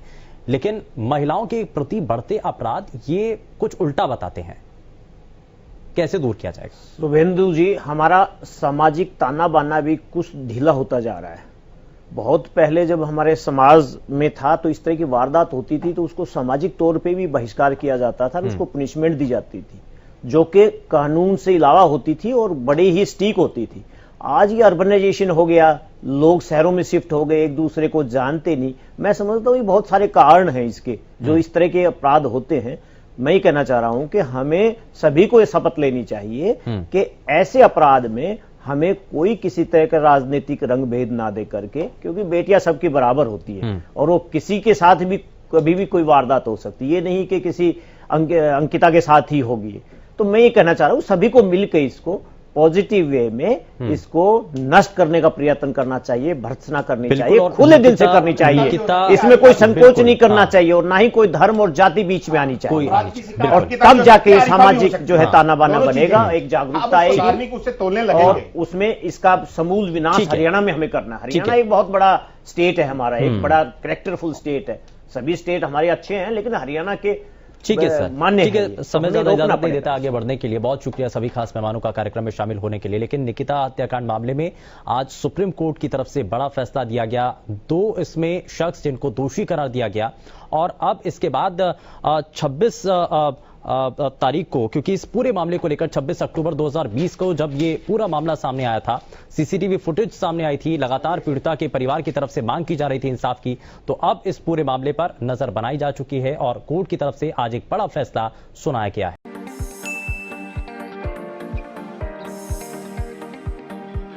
लेकिन महिलाओं के प्रति बढ़ते अपराध ये कुछ उल्टा बताते हैं, कैसे दूर किया जाएगा? शुभेंदु जी, हमारा सामाजिक ताना बाना भी कुछ ढीला होता जा रहा है। बहुत पहले जब हमारे समाज में था तो इस तरह की वारदात होती थी तो उसको सामाजिक तौर पे भी बहिष्कार किया जाता था, उसको पनिशमेंट दी जाती थी जो कि कानून से अलावा होती थी और बड़ी ही स्टीक होती थी। आज ये अर्बनाइजेशन हो गया, लोग शहरों में शिफ्ट हो गए, एक दूसरे को जानते नहीं। मैं समझता हूँ बहुत सारे कारण हैं इसके जो इस तरह के अपराध होते हैं। मैं ये कहना चाह रहा हूं कि हमें सभी को ये शपथ लेनी चाहिए कि ऐसे अपराध में हमें कोई किसी तरह का राजनीतिक रंग भेद ना दे करके, क्योंकि बेटियां सबकी बराबर होती है और वो किसी के साथ भी कभी भी कोई वारदात हो सकती है, ये नहीं कि किसी अंकिता के साथ ही होगी। तो मैं ये कहना चाह रहा हूं सभी को मिलकर इसको पॉजिटिव वे में इसको नष्ट करने का प्रयत्न करना चाहिए, भर्त्सना करनी चाहिए, खुले दिल से करनी चाहिए, इसमें कोई संकोच नहीं करना चाहिए और ना ही कोई धर्म और जाति बीच में आनी चाहिए। और तब जाके सामाजिक जो है ताना बाना बनेगा, एक जागरूकता आएगी और उसमें इसका समूल विनाश हरियाणा में हमें करना है। हरियाणा एक बहुत बड़ा स्टेट है हमारा, एक बड़ा कैरेक्टरफुल स्टेट है। सभी स्टेट हमारे अच्छे हैं लेकिन हरियाणा के ठीक है सर, मान्य ठीक है। समय ज्यादा इजाजत नहीं देता आगे बढ़ने के लिए। बहुत शुक्रिया सभी खास मेहमानों का कार्यक्रम में शामिल होने के लिए। लेकिन निकिता हत्याकांड मामले में आज सुप्रीम कोर्ट की तरफ से बड़ा फैसला दिया गया। 2 इसमें शख्स जिनको दोषी करार दिया गया और अब इसके बाद 26 तारीख को, क्योंकि इस पूरे मामले को लेकर 26 अक्टूबर 2020 को जब ये पूरा मामला सामने आया था, सीसीटीवी फुटेज सामने आई थी, लगातार पीड़िता के परिवार की तरफ से मांग की जा रही थी इंसाफ की, तो अब इस पूरे मामले पर नजर बनाई जा चुकी है और कोर्ट की तरफ से आज एक बड़ा फैसला सुनाया गया है।